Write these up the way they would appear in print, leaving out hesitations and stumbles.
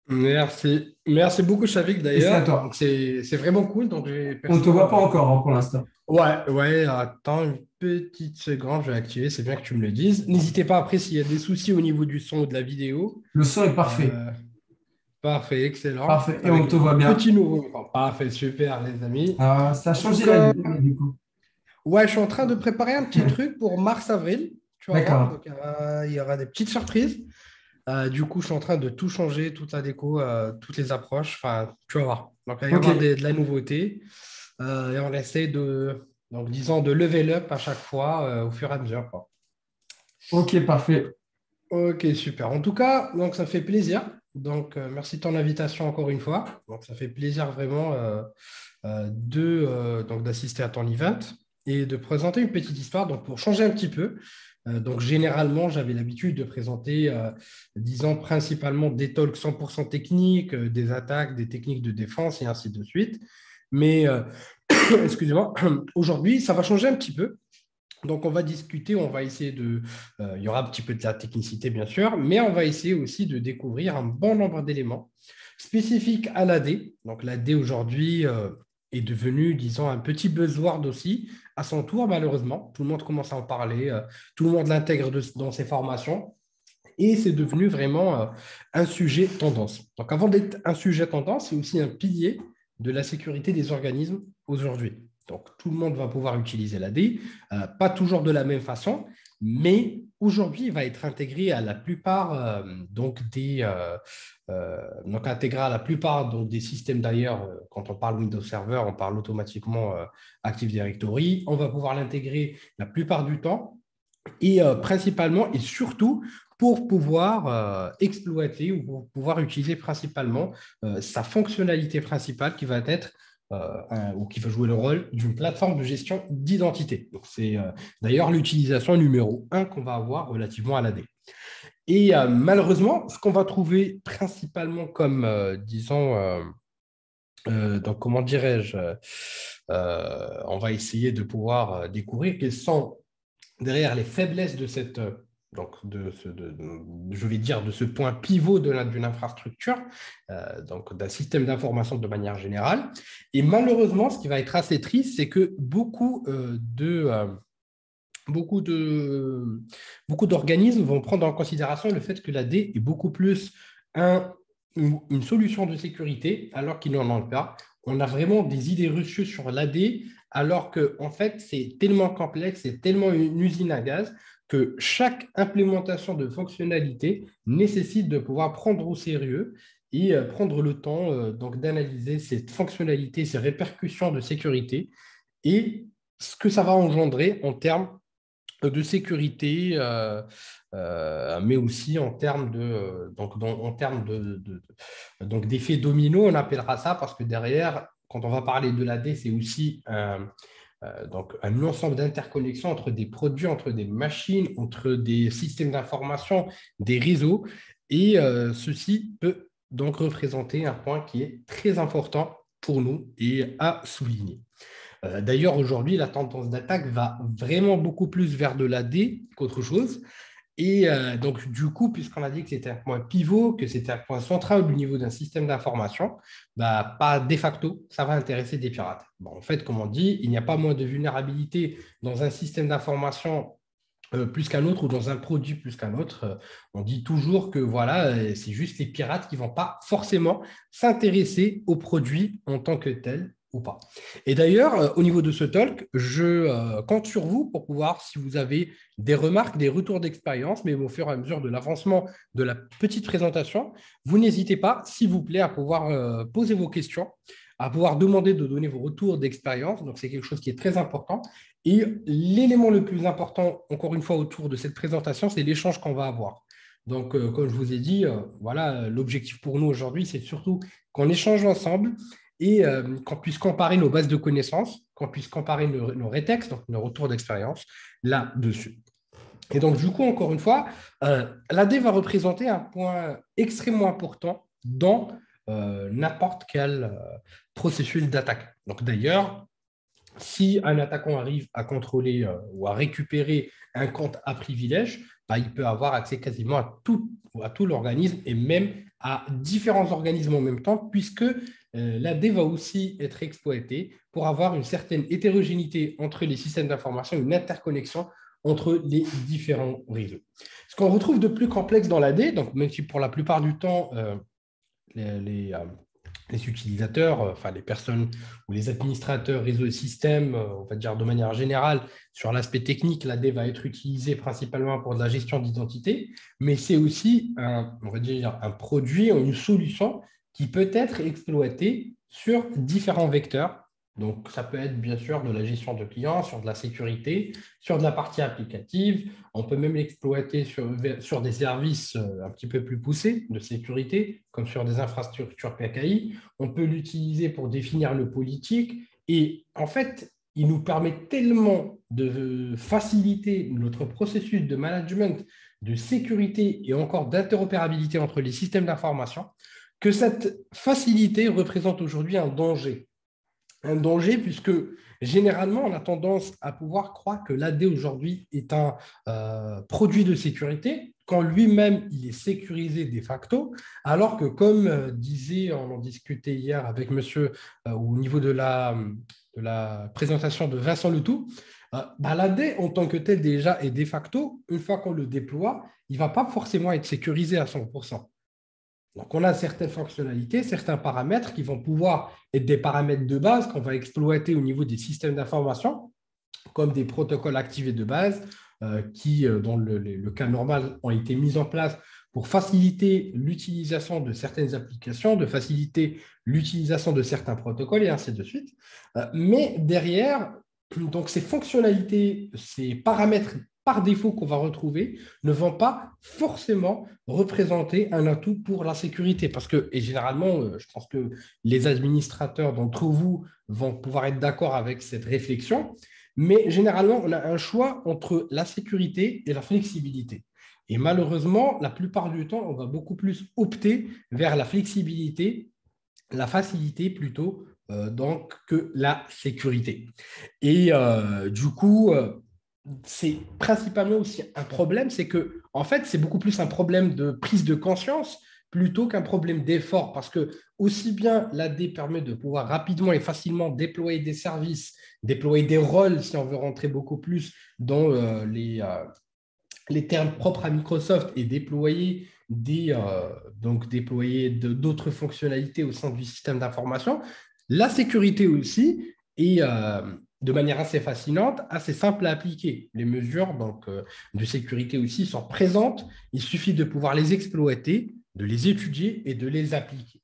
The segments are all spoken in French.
Merci. Merci beaucoup, Shavik, Et c'est à d'ailleurs. Donc, toi. c'est vraiment cool. Donc, j'ai On ne te voit perso. pas encore hein, pour l'instant. Ouais, ouais, attends une petite seconde, je vais activer. C'est bien que tu me le dises. N'hésitez pas après s'il y a des soucis au niveau du son ou de la vidéo. Le son est parfait. Euh, Parfait, excellent. Parfait. Et on Avec te le voit bien. petit nouveau micro. Parfait, super, les amis. Ça a Donc, changé la lumière, du coup. ouais, je suis en train de préparer un petit truc pour mars-avril. Tu vas voir. D'accord. Donc, il y aura des petites surprises. Du coup, je suis en train de tout changer, toute la déco, toutes les approches. Enfin, tu vas voir. Donc, il va y Ok. avoir de la nouveauté. Et on essaie donc, disons, de level up à chaque fois au fur et à mesure, quoi. Ok, parfait. Ok, super. En tout cas, donc, ça fait plaisir. Donc, merci de ton invitation encore une fois. Donc, ça fait plaisir vraiment donc, d'assister à ton event et de présenter une petite histoire. Donc, pour changer un petit peu, donc, généralement, j'avais l'habitude de présenter, disons, principalement des talks 100% techniques, des attaques, des techniques de défense et ainsi de suite. Mais, excusez-moi, aujourd'hui, ça va changer un petit peu. Donc, on va discuter, on va essayer il y aura un petit peu de la technicité, bien sûr, mais on va essayer aussi de découvrir un bon nombre d'éléments spécifiques à l'AD. Donc, l'AD aujourd'hui est devenu, disons, un petit buzzword aussi, à son tour, malheureusement. Tout le monde commence à en parler, tout le monde l'intègre dans ses formations, et c'est devenu vraiment un sujet tendance. Donc, avant d'être un sujet tendance, c'est aussi un pilier de la sécurité des organismes aujourd'hui. Donc, tout le monde va pouvoir utiliser l'AD, pas toujours de la même façon, mais aujourd'hui, il va être intégré à la plupart donc intégré à la plupart donc, des systèmes d'ailleurs. Quand on parle Windows Server, on parle automatiquement Active Directory. On va pouvoir l'intégrer la plupart du temps et principalement et surtout pour pouvoir exploiter ou pour pouvoir utiliser principalement sa fonctionnalité principale qui va être ou qui va jouer le rôle d'une plateforme de gestion d'identité. Donc, c'est d'ailleurs l'utilisation numéro un qu'on va avoir relativement à l'AD. Et malheureusement, ce qu'on va trouver principalement comme, disons, donc comment dirais-je, on va essayer de pouvoir découvrir quelles sont derrière les faiblesses de cette, donc je vais dire, de ce point pivot d'une infrastructure, donc d'un système d'information de manière générale. Et malheureusement, ce qui va être assez triste, c'est que beaucoup de, beaucoup d'organismes vont prendre en considération le fait que la D est beaucoup plus un, une solution de sécurité, alors qu'ils n'en ont pas. On a vraiment des idées reçues sur l'AD, alors que en fait, c'est tellement complexe, c'est tellement une usine à gaz que chaque implémentation de fonctionnalité nécessite de pouvoir prendre au sérieux et prendre le temps donc d'analyser cette fonctionnalité, ces répercussions de sécurité et ce que ça va engendrer en termes de sécurité, mais aussi en termes en termes donc d'effet domino, on appellera ça, parce que derrière, quand on va parler de l'AD, c'est aussi donc un ensemble d'interconnexions entre des produits, entre des machines, entre des systèmes d'information, des réseaux, et ceci peut donc représenter un point qui est très important pour nous et à souligner. D'ailleurs, aujourd'hui, la tendance d'attaque va vraiment beaucoup plus vers de l'AD qu'autre chose. Et donc, du coup, puisqu'on a dit que c'était un point pivot, que c'était un point central au niveau d'un système d'information, bah, pas de facto, ça va intéresser des pirates. Bon, en fait, comme on dit, il n'y a pas moins de vulnérabilité dans un système d'information plus qu'un autre ou dans un produit plus qu'un autre. On dit toujours que voilà, c'est juste les pirates qui ne vont pas forcément s'intéresser au produit en tant que tel ou pas. Et d'ailleurs, au niveau de ce talk, je compte sur vous pour pouvoir, si vous avez des remarques, des retours d'expérience, mais au fur et à mesure de l'avancement de la petite présentation, vous n'hésitez pas, s'il vous plaît, à pouvoir poser vos questions, à pouvoir demander de donner vos retours d'expérience. Donc, c'est quelque chose qui est très important. Et l'élément le plus important, encore une fois, autour de cette présentation, c'est l'échange qu'on va avoir. Donc, comme je vous ai dit, voilà, l'objectif pour nous aujourd'hui, c'est surtout qu'on échange ensemble et qu'on puisse comparer nos bases de connaissances, qu'on puisse comparer nos rétextes, donc nos retours d'expérience là-dessus. Et donc, du coup, encore une fois, l'AD va représenter un point extrêmement important dans n'importe quel processus d'attaque. Donc, d'ailleurs, si un attaquant arrive à contrôler ou à récupérer un compte à privilège, bah, il peut avoir accès quasiment à tout l'organisme et même à différents organismes en même temps, puisque l'AD va aussi être exploitée pour avoir une certaine hétérogénéité entre les systèmes d'information, une interconnexion entre les différents réseaux. Ce qu'on retrouve de plus complexe dans l'AD, donc même si pour la plupart du temps, les utilisateurs, enfin les personnes ou les administrateurs réseau et système, on va dire de manière générale, sur l'aspect technique, l'AD va être utilisée principalement pour de la gestion d'identité, mais c'est aussi on va dire, un produit ou une solution qui peut être exploitée sur différents vecteurs. Donc, ça peut être bien sûr de la gestion de clients, sur de la sécurité, sur de la partie applicative. On peut même l'exploiter sur des services un petit peu plus poussés de sécurité, comme sur des infrastructures PKI. On peut l'utiliser pour définir le politique. Et en fait, il nous permet tellement de faciliter notre processus de management, de sécurité et encore d'interopérabilité entre les systèmes d'information que cette facilité représente aujourd'hui un danger. Un danger puisque généralement, on a tendance à pouvoir croire que l'AD aujourd'hui est un produit de sécurité, quand lui-même, il est sécurisé de facto, alors que comme disait, on en discutait hier avec monsieur au niveau de la présentation de Vincent Letout, l'AD en tant que tel déjà est de facto, une fois qu'on le déploie, il ne va pas forcément être sécurisé à 100%. Donc, on a certaines fonctionnalités, certains paramètres qui vont pouvoir être des paramètres de base qu'on va exploiter au niveau des systèmes d'information, comme des protocoles activés de base qui, dans le cas normal, ont été mis en place pour faciliter l'utilisation de certaines applications, de faciliter l'utilisation de certains protocoles et ainsi de suite. Mais derrière, donc ces fonctionnalités, ces paramètres par défaut qu'on va retrouver ne vont pas forcément représenter un atout pour la sécurité. Parce que, et généralement, je pense que les administrateurs d'entre vous vont pouvoir être d'accord avec cette réflexion, mais généralement, on a un choix entre la sécurité et la flexibilité. Et malheureusement, la plupart du temps, on va beaucoup plus opter vers la flexibilité, la facilité plutôt, donc, que la sécurité. Et du coup, c'est principalement aussi un problème, c'est que, en fait, c'est beaucoup plus un problème de prise de conscience plutôt qu'un problème d'effort, parce que aussi bien l'AD permet de pouvoir rapidement et facilement déployer des services, déployer des rôles, si on veut rentrer beaucoup plus dans les termes propres à Microsoft et déployer déployer d'autres fonctionnalités au sein du système d'information. La sécurité aussi, et de manière assez fascinante, assez simple à appliquer. Les mesures de sécurité aussi sont présentes. Il suffit de pouvoir les exploiter, de les étudier et de les appliquer.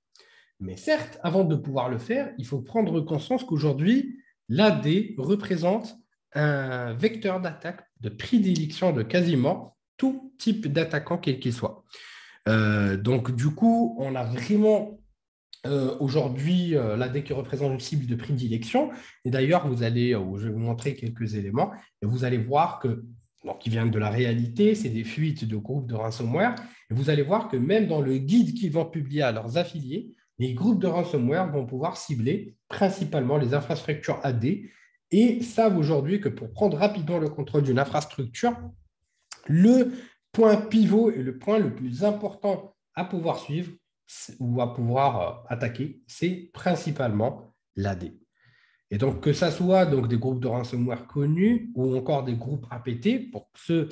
Mais certes, avant de pouvoir le faire, il faut prendre conscience qu'aujourd'hui, l'AD représente un vecteur d'attaque de prédilection de quasiment tout type d'attaquant, quel qu'il soit. Donc, du coup, on a vraiment aujourd'hui l'AD qui représente une cible de prédilection. Et d'ailleurs, je vais vous montrer quelques éléments et vous allez voir que, donc, qui viennent de la réalité, c'est des fuites de groupes de ransomware. Et vous allez voir que même dans le guide qu'ils vont publier à leurs affiliés, les groupes de ransomware vont pouvoir cibler principalement les infrastructures AD et savent aujourd'hui que pour prendre rapidement le contrôle d'une infrastructure, le point pivot et le point le plus important à pouvoir suivre ou à pouvoir attaquer, c'est principalement l'AD. Et donc, que ça soit donc, des groupes de ransomware connus ou encore des groupes APT, pour ceux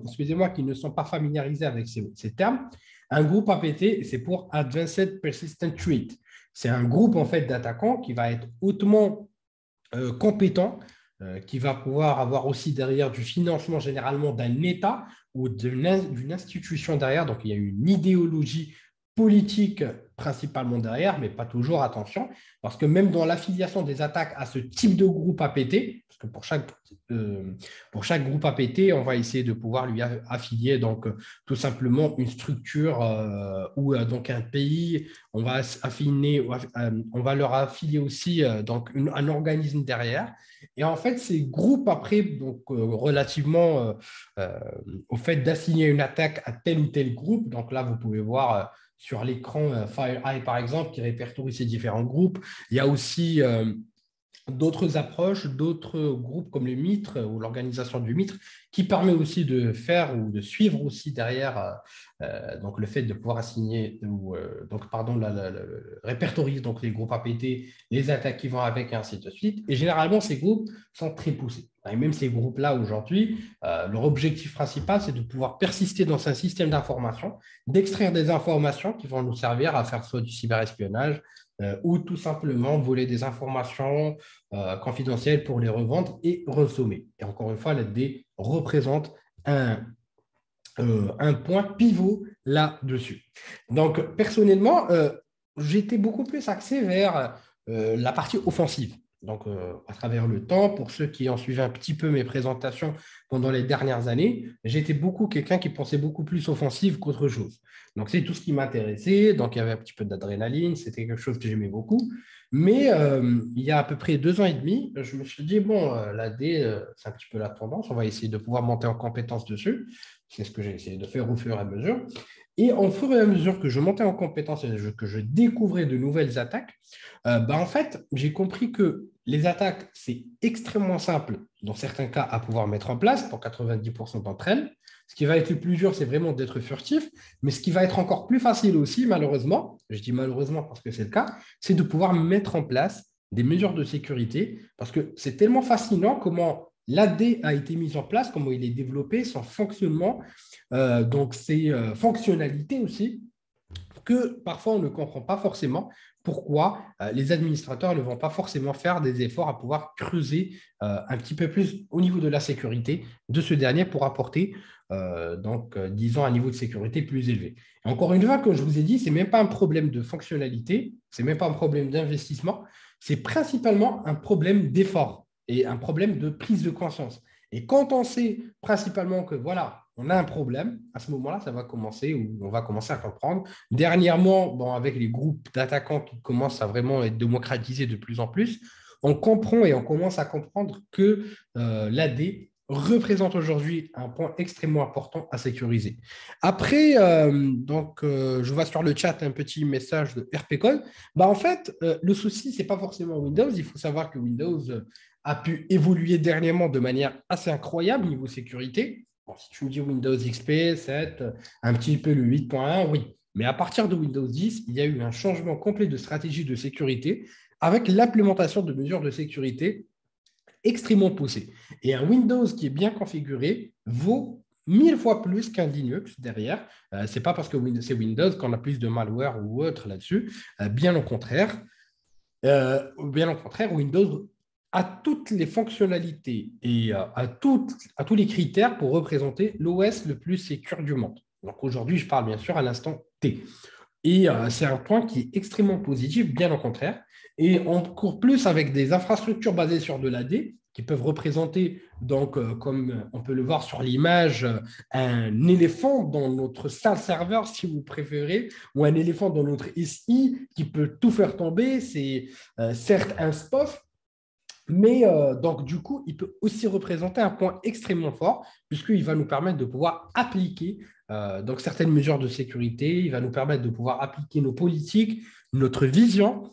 excusez-moi, qui ne sont pas familiarisés avec ces termes, un groupe APT, c'est pour Advanced Persistent Threat. C'est un groupe en fait d'attaquants qui va être hautement compétent, qui va pouvoir avoir aussi derrière du financement généralement d'un État ou d'une institution derrière. Donc, il y a une idéologie politique principalement derrière, mais pas toujours, attention, parce que même dans l'affiliation des attaques à ce type de groupe APT, parce que pour chaque groupe APT, on va essayer de pouvoir lui affilier donc tout simplement une structure ou donc un pays, on va leur affilier aussi donc un organisme derrière. Et en fait, ces groupes après, donc relativement au fait d'assigner une attaque à tel ou tel groupe, donc là vous pouvez voir sur l'écran FireEye, par exemple, qui répertorie ces différents groupes. Il y a aussi d'autres approches, d'autres groupes comme le MITRE ou l'organisation du MITRE, qui permet aussi de faire ou de suivre aussi derrière donc le fait de pouvoir assigner ou donc pardon répertorier donc les groupes APT, les attaques qui vont avec et ainsi de suite. Et généralement ces groupes sont très poussés. Et même ces groupes-là aujourd'hui, leur objectif principal c'est de pouvoir persister dans un système d'information, d'extraire des informations qui vont nous servir à faire soit du cyberespionnage ou tout simplement voler des informations confidentielles pour les revendre et ressommer. Et encore une fois, l'AD représente un point pivot là-dessus. Donc, personnellement, j'étais beaucoup plus axé vers la partie offensive. Donc, à travers le temps, pour ceux qui ont suivi un petit peu mes présentations pendant les dernières années, j'étais beaucoup quelqu'un qui pensait beaucoup plus offensive qu'autre chose. Donc, c'est tout ce qui m'intéressait. Donc, il y avait un petit peu d'adrénaline. C'était quelque chose que j'aimais beaucoup. Mais il y a à peu près 2 ans et demi, je me suis dit, bon, l'AD, c'est un petit peu la tendance. On va essayer de pouvoir monter en compétence dessus. C'est ce que j'ai essayé de faire au fur et à mesure. Et au fur et à mesure que je montais en compétence et que je découvrais de nouvelles attaques, en fait, j'ai compris que les attaques, c'est extrêmement simple, dans certains cas, à pouvoir mettre en place, pour 90% d'entre elles. Ce qui va être le plus dur, c'est vraiment d'être furtif. Mais ce qui va être encore plus facile aussi, malheureusement, je dis malheureusement parce que c'est le cas, c'est de pouvoir mettre en place des mesures de sécurité, parce que c'est tellement fascinant comment l'AD a été mis en place, comment il est développé, son fonctionnement, donc ses fonctionnalités aussi, que parfois on ne comprend pas forcément pourquoi les administrateurs ne vont pas forcément faire des efforts à pouvoir creuser un petit peu plus au niveau de la sécurité de ce dernier pour apporter, disons, un niveau de sécurité plus élevé. Et encore une fois, comme je vous ai dit, ce n'est même pas un problème de fonctionnalité, ce n'est même pas un problème d'investissement, c'est principalement un problème d'effort et un problème de prise de conscience. Et quand on sait principalement que voilà, on a un problème, à ce moment-là, ça va commencer ou on va commencer à comprendre. Dernièrement, bon, avec les groupes d'attaquants qui commencent à vraiment être démocratisés de plus en plus, on comprend et on commence à comprendre que l'AD représente aujourd'hui un point extrêmement important à sécuriser. Après, je vois sur le chat un petit message de RPCon. En fait, le souci, ce n'est pas forcément Windows. Il faut savoir que Windows a pu évoluer dernièrement de manière assez incroyable niveau sécurité. Bon, si tu me dis Windows XP, 7, un petit peu le 8.1, oui. Mais à partir de Windows 10, il y a eu un changement complet de stratégie de sécurité avec l'implémentation de mesures de sécurité extrêmement poussées. Et un Windows qui est bien configuré vaut 1000 fois plus qu'un Linux derrière. Ce n'est pas parce que c'est Windows qu'on a plus de malware ou autre là-dessus. Bien au contraire. Windows a toutes les fonctionnalités et à tous les critères pour représenter l'OS le plus sécure du monde. Donc aujourd'hui, je parle bien sûr à l'instant T. Et c'est un point qui est extrêmement positif, bien au contraire. Et on court plus avec des infrastructures basées sur de l'AD qui peuvent représenter, donc, comme on peut le voir sur l'image, un éléphant dans notre salle serveur, si vous préférez, ou un éléphant dans notre SI qui peut tout faire tomber. C'est certes un SPOF, mais donc, du coup, il peut aussi représenter un point extrêmement fort, puisqu'il va nous permettre de pouvoir appliquer donc certaines mesures de sécurité, il va nous permettre de pouvoir appliquer nos politiques, notre vision.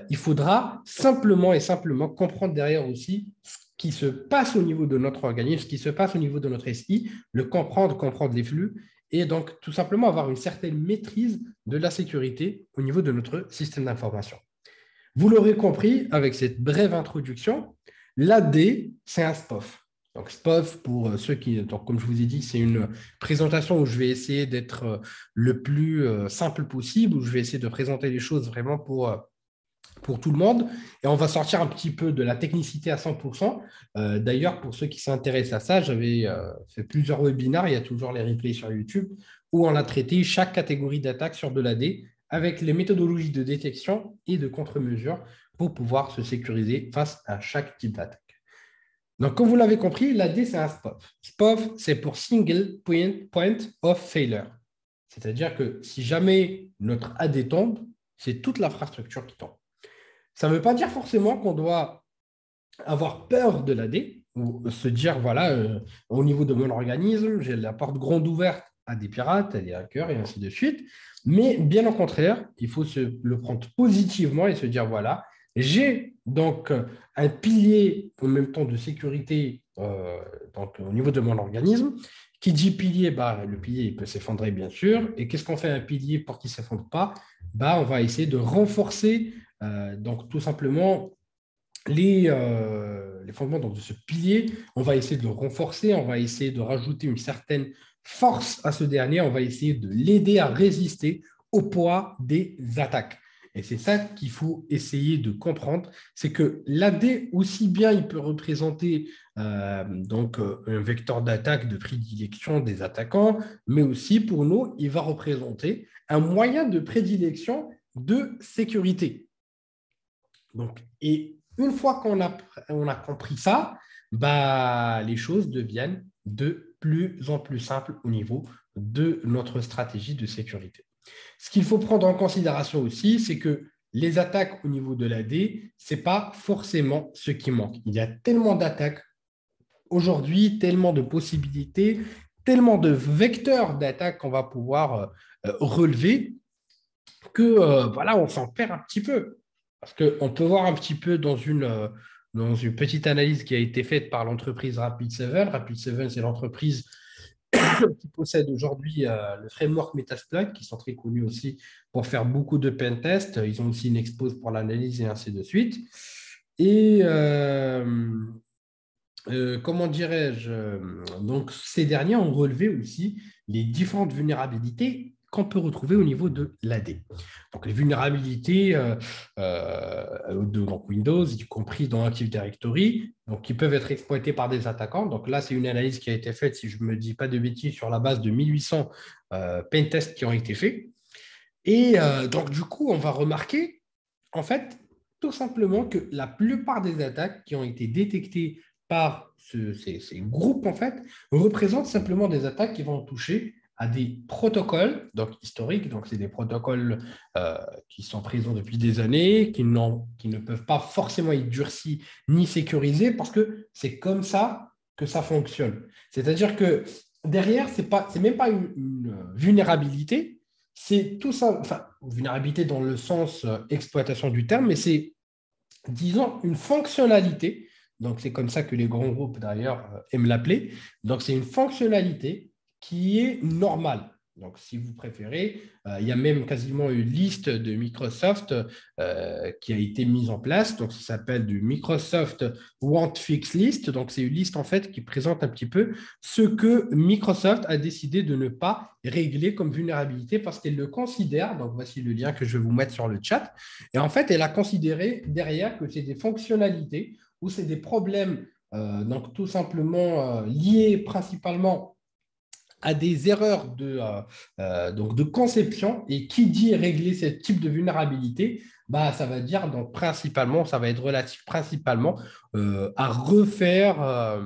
Il faudra simplement et simplement comprendre derrière aussi ce qui se passe au niveau de notre organisme, ce qui se passe au niveau de notre SI, le comprendre les flux, et donc tout simplement avoir une certaine maîtrise de la sécurité au niveau de notre système d'information. Vous l'aurez compris avec cette brève introduction, l'AD, c'est un SPOF. Donc, SPOF, pour ceux qui, donc, comme je vous ai dit, c'est une présentation où je vais essayer d'être le plus simple possible, où je vais essayer de présenter les choses vraiment pour tout le monde. Et on va sortir un petit peu de la technicité à 100%. D'ailleurs, pour ceux qui s'intéressent à ça, j'avais fait plusieurs webinaires, il y a toujours les replays sur YouTube, où on a traité chaque catégorie d'attaque sur de l'AD avec les méthodologies de détection et de contre-mesure pour pouvoir se sécuriser face à chaque type d'attaque. Donc, comme vous l'avez compris, l'AD, c'est un SPOF. SPOF, c'est pour Single Point of Failure. C'est-à-dire que si jamais notre AD tombe, c'est toute l'infrastructure qui tombe. Ça ne veut pas dire forcément qu'on doit avoir peur de l'AD ou se dire, voilà, au niveau de mon organisme, j'ai la porte grande ouverte à des pirates, à des hackers et ainsi de suite. Mais bien au contraire, il faut le prendre positivement et se dire, voilà, J'ai donc un pilier en même temps de sécurité donc, au niveau de mon organisme. Qui dit pilier, bah, le pilier il peut s'effondrer bien sûr. Et qu'est-ce qu'on fait un pilier pour qu'il ne s'effondre pas? Bah, on va essayer de renforcer donc tout simplement les fondements donc, de ce pilier. On va essayer de le renforcer, on va essayer de rajouter une certaine force à ce dernier, on va essayer de l'aider à résister au poids des attaques. Et c'est ça qu'il faut essayer de comprendre, c'est que l'AD, aussi bien il peut représenter un vecteur d'attaque de prédilection des attaquants, mais aussi pour nous, il va représenter un moyen de prédilection de sécurité. Donc, et une fois on a compris ça, bah, les choses deviennent de plus en plus simples au niveau de notre stratégie de sécurité. Ce qu'il faut prendre en considération aussi, c'est que les attaques au niveau de l'AD, ce n'est pas forcément ce qui manque. Il y a tellement d'attaques aujourd'hui, tellement de possibilités, tellement de vecteurs d'attaque qu'on va pouvoir relever que voilà, on s'en perd un petit peu. Parce qu'on peut voir un petit peu dans une petite analyse qui a été faite par l'entreprise Rapid7. Rapid7, c'est l'entreprise qui possède aujourd'hui le framework Metasploit, qui sont très connus aussi pour faire beaucoup de pen tests. Ils ont aussi une expose pour l'analyse et ainsi de suite. Et comment dirais-je donc, ces derniers ont relevé aussi les différentes vulnérabilités qu'on peut retrouver au niveau de l'AD. Donc, les vulnérabilités donc Windows, y compris dans Active Directory, donc, qui peuvent être exploitées par des attaquants. Donc là, c'est une analyse qui a été faite, si je ne me dis pas de bêtises, sur la base de 1800 pentests qui ont été faits. Et donc, du coup, on va remarquer, en fait, tout simplement que la plupart des attaques qui ont été détectées par ces groupes, en fait, représentent simplement des attaques qui vont toucher à des protocoles, donc historiques, donc c'est des protocoles qui sont présents depuis des années, qui ne peuvent pas forcément être durcis ni sécurisés, parce que c'est comme ça que ça fonctionne. C'est-à-dire que derrière, c'est même pas une vulnérabilité, c'est tout ça, enfin, vulnérabilité dans le sens exploitation du terme, mais c'est, disons, une fonctionnalité. Donc, c'est comme ça que les grands groupes, d'ailleurs, aiment l'appeler. Donc, c'est une fonctionnalité qui est normale. Donc, si vous préférez, il y a même quasiment une liste de Microsoft qui a été mise en place. Donc, ça s'appelle du Microsoft Want Fix List. Donc, c'est une liste en fait qui présente un petit peu ce que Microsoft a décidé de ne pas régler comme vulnérabilité parce qu'elle le considère. Donc, voici le lien que je vais vous mettre sur le chat. Et en fait, elle a considéré derrière que c'est des fonctionnalités ou c'est des problèmes donc tout simplement liés principalement à des erreurs donc de conception. Et qui dit régler ce type de vulnérabilité, bah, ça va dire donc principalement, ça va être relatif principalement à refaire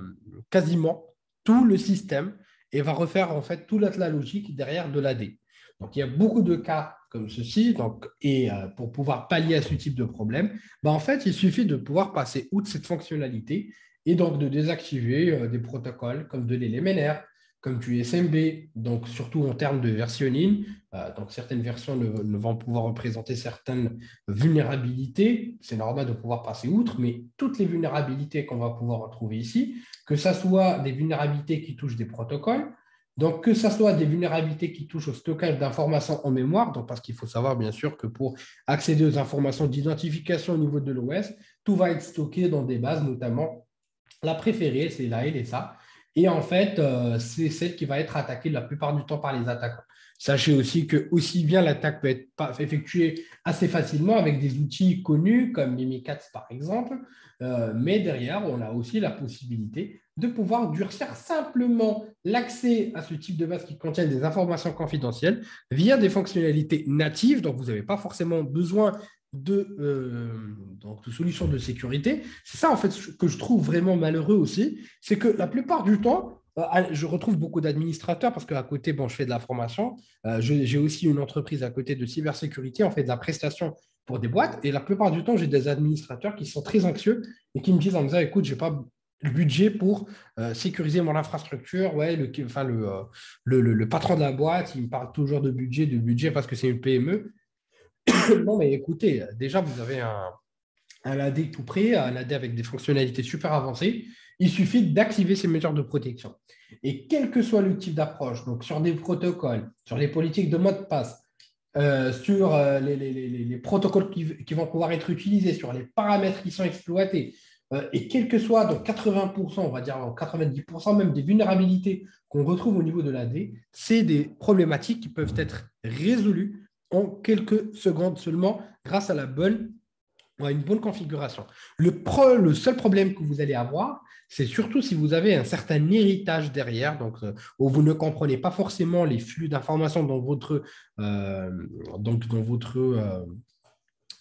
quasiment tout le système et va refaire en fait toute la logique derrière de l'AD. Donc, il y a beaucoup de cas comme ceci. Donc, et pour pouvoir pallier à ce type de problème, bah, en fait, il suffit de pouvoir passer outre cette fonctionnalité et donc de désactiver des protocoles comme de l'LMNR, comme du SMB, donc surtout en termes de versionning. Donc certaines versions ne vont pouvoir représenter certaines vulnérabilités. C'est normal de pouvoir passer outre, mais toutes les vulnérabilités qu'on va pouvoir retrouver ici, que ce soit des vulnérabilités qui touchent des protocoles, donc que ce soit des vulnérabilités qui touchent au stockage d'informations en mémoire, donc parce qu'il faut savoir bien sûr que pour accéder aux informations d'identification au niveau de l'OS, tout va être stocké dans des bases, notamment la préférée, c'est la LSA. Et en fait, c'est celle qui va être attaquée la plupart du temps par les attaquants. Sachez aussi que aussi bien l'attaque peut être effectuée assez facilement avec des outils connus comme Mimikatz par exemple, mais derrière, on a aussi la possibilité de pouvoir durcir simplement l'accès à ce type de base qui contient des informations confidentielles via des fonctionnalités natives. Donc, vous n'avez pas forcément besoin donc de solutions de sécurité. C'est ça, en fait, que je trouve vraiment malheureux aussi, c'est que la plupart du temps, je retrouve beaucoup d'administrateurs parce qu'à côté, bon, je fais de la formation. J'ai aussi une entreprise à côté de cybersécurité. On fait de la prestation pour des boîtes. Et la plupart du temps, j'ai des administrateurs qui sont très anxieux et qui me disent en me disant, écoute, je n'ai pas le budget pour sécuriser mon infrastructure. Ouais, le patron de la boîte, il me parle toujours de budget parce que c'est une PME. Non, mais écoutez, déjà, vous avez un AD tout prêt, un AD avec des fonctionnalités super avancées. Il suffit d'activer ces mesures de protection. Et quel que soit le type d'approche, donc sur des protocoles, sur les politiques de mot de passe, sur les protocoles qui vont pouvoir être utilisés, sur les paramètres qui sont exploités, et quel que soit, donc 80%, on va dire 90% même des vulnérabilités qu'on retrouve au niveau de l'AD, c'est des problématiques qui peuvent être résolues en quelques secondes seulement grâce à une bonne configuration. Le seul problème que vous allez avoir, c'est surtout si vous avez un certain héritage derrière, où vous ne comprenez pas forcément les flux d'informations euh, dans votre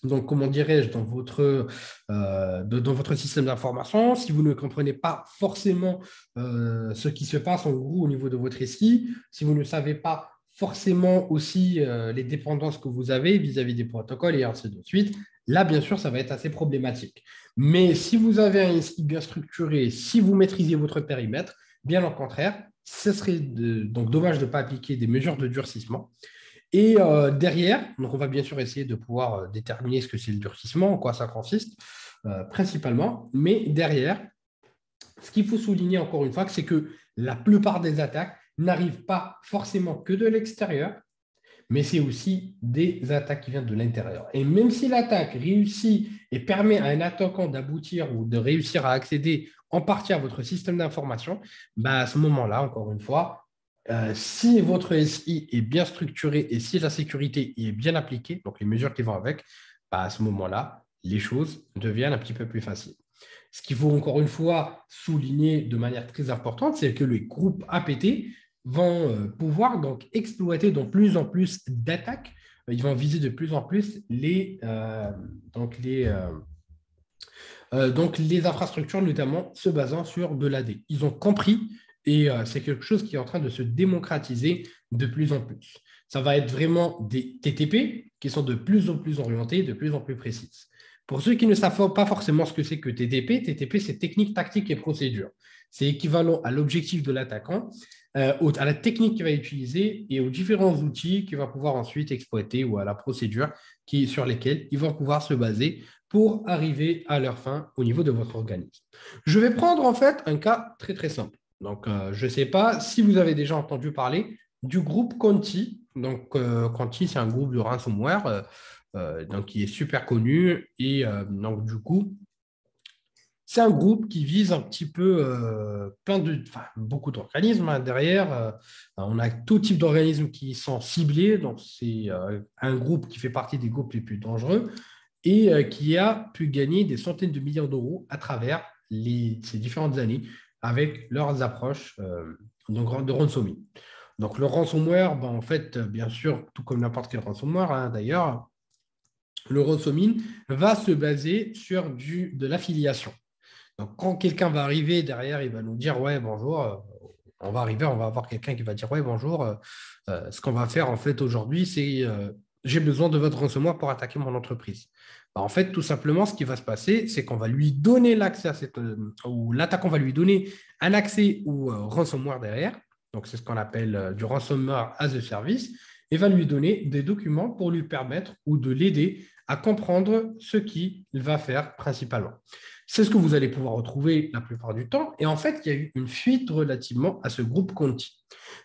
donc, comment dirais-je, dans votre système d'information, si vous ne comprenez pas forcément ce qui se passe en gros au niveau de votre SI, si vous ne savez pas forcément aussi les dépendances que vous avez vis-à-vis des protocoles et ainsi de suite, là, bien sûr, ça va être assez problématique. Mais si vous avez un SI bien structuré, si vous maîtrisez votre périmètre, bien au contraire, ce serait donc dommage de ne pas appliquer des mesures de durcissement. Et derrière, donc on va bien sûr essayer de pouvoir déterminer ce que c'est le durcissement, en quoi ça consiste principalement. Mais derrière, ce qu'il faut souligner encore une fois, c'est que la plupart des attaques n'arrivent pas forcément que de l'extérieur, mais c'est aussi des attaques qui viennent de l'intérieur. Et même si l'attaque réussit et permet à un attaquant d'aboutir ou de réussir à accéder en partie à votre système d'information, bah à ce moment-là, encore une fois, si votre SI est bien structuré et si la sécurité est bien appliquée, donc les mesures qui vont avec, bah à ce moment-là, les choses deviennent un petit peu plus faciles. Ce qu'il faut encore une fois souligner de manière très importante, c'est que les groupes APT vont pouvoir donc exploiter de plus en plus d'attaques. Ils vont viser de plus en plus donc les infrastructures, notamment se basant sur de l'AD. Ils ont compris et c'est quelque chose qui est en train de se démocratiser de plus en plus. Ça va être vraiment des TTP qui sont de plus en plus orientés, de plus en plus précises. Pour ceux qui ne savent pas forcément ce que c'est que TTP, TTP, c'est technique, tactique et procédure. C'est équivalent à l'objectif de l'attaquant, à la technique qu'il va utiliser et aux différents outils qu'il va pouvoir ensuite exploiter ou à la procédure sur lesquelles ils vont pouvoir se baser pour arriver à leur fin au niveau de votre organisme. Je vais prendre en fait un cas très très simple. Donc, je ne sais pas si vous avez déjà entendu parler du groupe Conti. Donc, Conti, c'est un groupe de ransomware donc, qui est super connu. Et donc, du coup, c'est un groupe qui vise un petit peu beaucoup d'organismes derrière. On a tout type d'organismes qui sont ciblés. Donc, c'est un groupe qui fait partie des groupes les plus dangereux et qui a pu gagner des centaines de millions d'euros à travers ces différentes années avec leurs approches de ransomware. Donc, le ransomware, ben, en fait, bien sûr, tout comme n'importe quel ransomware, hein, d'ailleurs, le ransomware va se baser sur de l'affiliation. Donc, quand quelqu'un va arriver derrière, il va nous dire, ouais, bonjour, on va arriver, on va avoir quelqu'un qui va dire, ouais, bonjour, ce qu'on va faire en fait aujourd'hui, c'est j'ai besoin de votre ransomware pour attaquer mon entreprise. Bah, en fait, tout simplement, ce qui va se passer, c'est qu'on va lui donner l'accès à ou l'attaquant va lui donner un accès au ransomware derrière. Donc, c'est ce qu'on appelle du ransomware as a service et va lui donner des documents pour lui permettre ou de l'aider à comprendre ce qu'il va faire principalement. C'est ce que vous allez pouvoir retrouver la plupart du temps. Et en fait, il y a eu une fuite relativement à ce groupe Conti.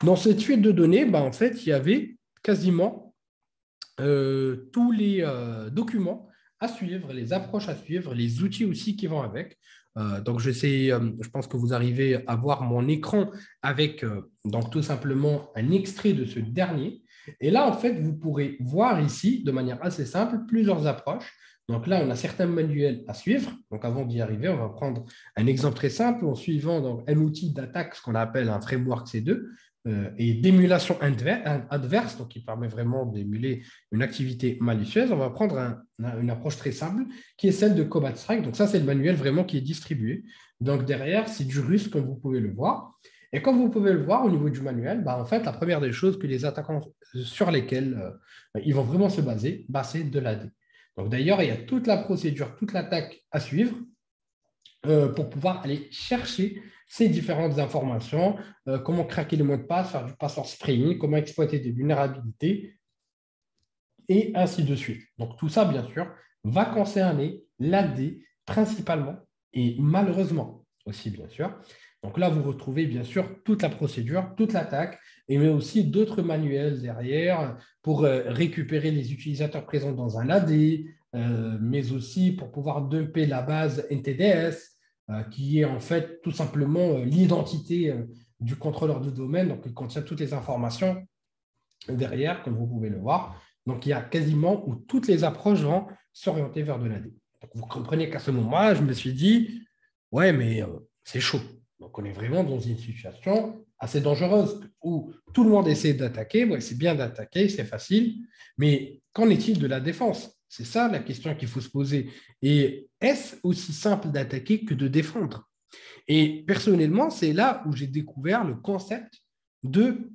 Dans cette fuite de données, bah, en fait, il y avait quasiment tous les documents à suivre, les approches à suivre, les outils aussi qui vont avec. Donc, je pense que vous arrivez à voir mon écran avec donc tout simplement un extrait de ce dernier. Et là, en fait, vous pourrez voir ici, de manière assez simple, plusieurs approches. Donc là, on a certains manuels à suivre. Donc avant d'y arriver, on va prendre un exemple très simple en suivant donc, un outil d'attaque, ce qu'on appelle un framework C2, et d'émulation adverse, donc qui permet vraiment d'émuler une activité malicieuse. On va prendre une approche très simple qui est celle de Combat Strike. Donc ça, c'est le manuel vraiment qui est distribué. Donc derrière, c'est du russe, comme vous pouvez le voir. Et comme vous pouvez le voir au niveau du manuel, bah, en fait, la première des choses que les attaquants sur lesquels ils vont vraiment se baser, bah, c'est de l'AD. Donc d'ailleurs, il y a toute la procédure, toute l'attaque à suivre pour pouvoir aller chercher ces différentes informations, comment craquer les mots de passe, faire du password spraying, comment exploiter des vulnérabilités, et ainsi de suite. Donc tout ça, bien sûr, va concerner l'AD principalement et malheureusement aussi, bien sûr. Donc là, vous retrouvez bien sûr toute la procédure, toute l'attaque, et mais aussi d'autres manuels derrière pour récupérer les utilisateurs présents dans un AD, mais aussi pour pouvoir dumper la base NTDS, qui est en fait tout simplement l'identité du contrôleur de domaine, donc il contient toutes les informations derrière, comme vous pouvez le voir. Donc il y a quasiment où toutes les approches vont s'orienter vers de l'AD. Donc vous comprenez qu'à ce moment-là, je me suis dit, ouais, mais c'est chaud. Donc on est vraiment dans une situation assez dangereuse où tout le monde essaie d'attaquer. Ouais, c'est bien d'attaquer, c'est facile, mais qu'en est-il de la défense? C'est ça la question qu'il faut se poser. Et est-ce aussi simple d'attaquer que de défendre? Et personnellement, c'est là où j'ai découvert le concept de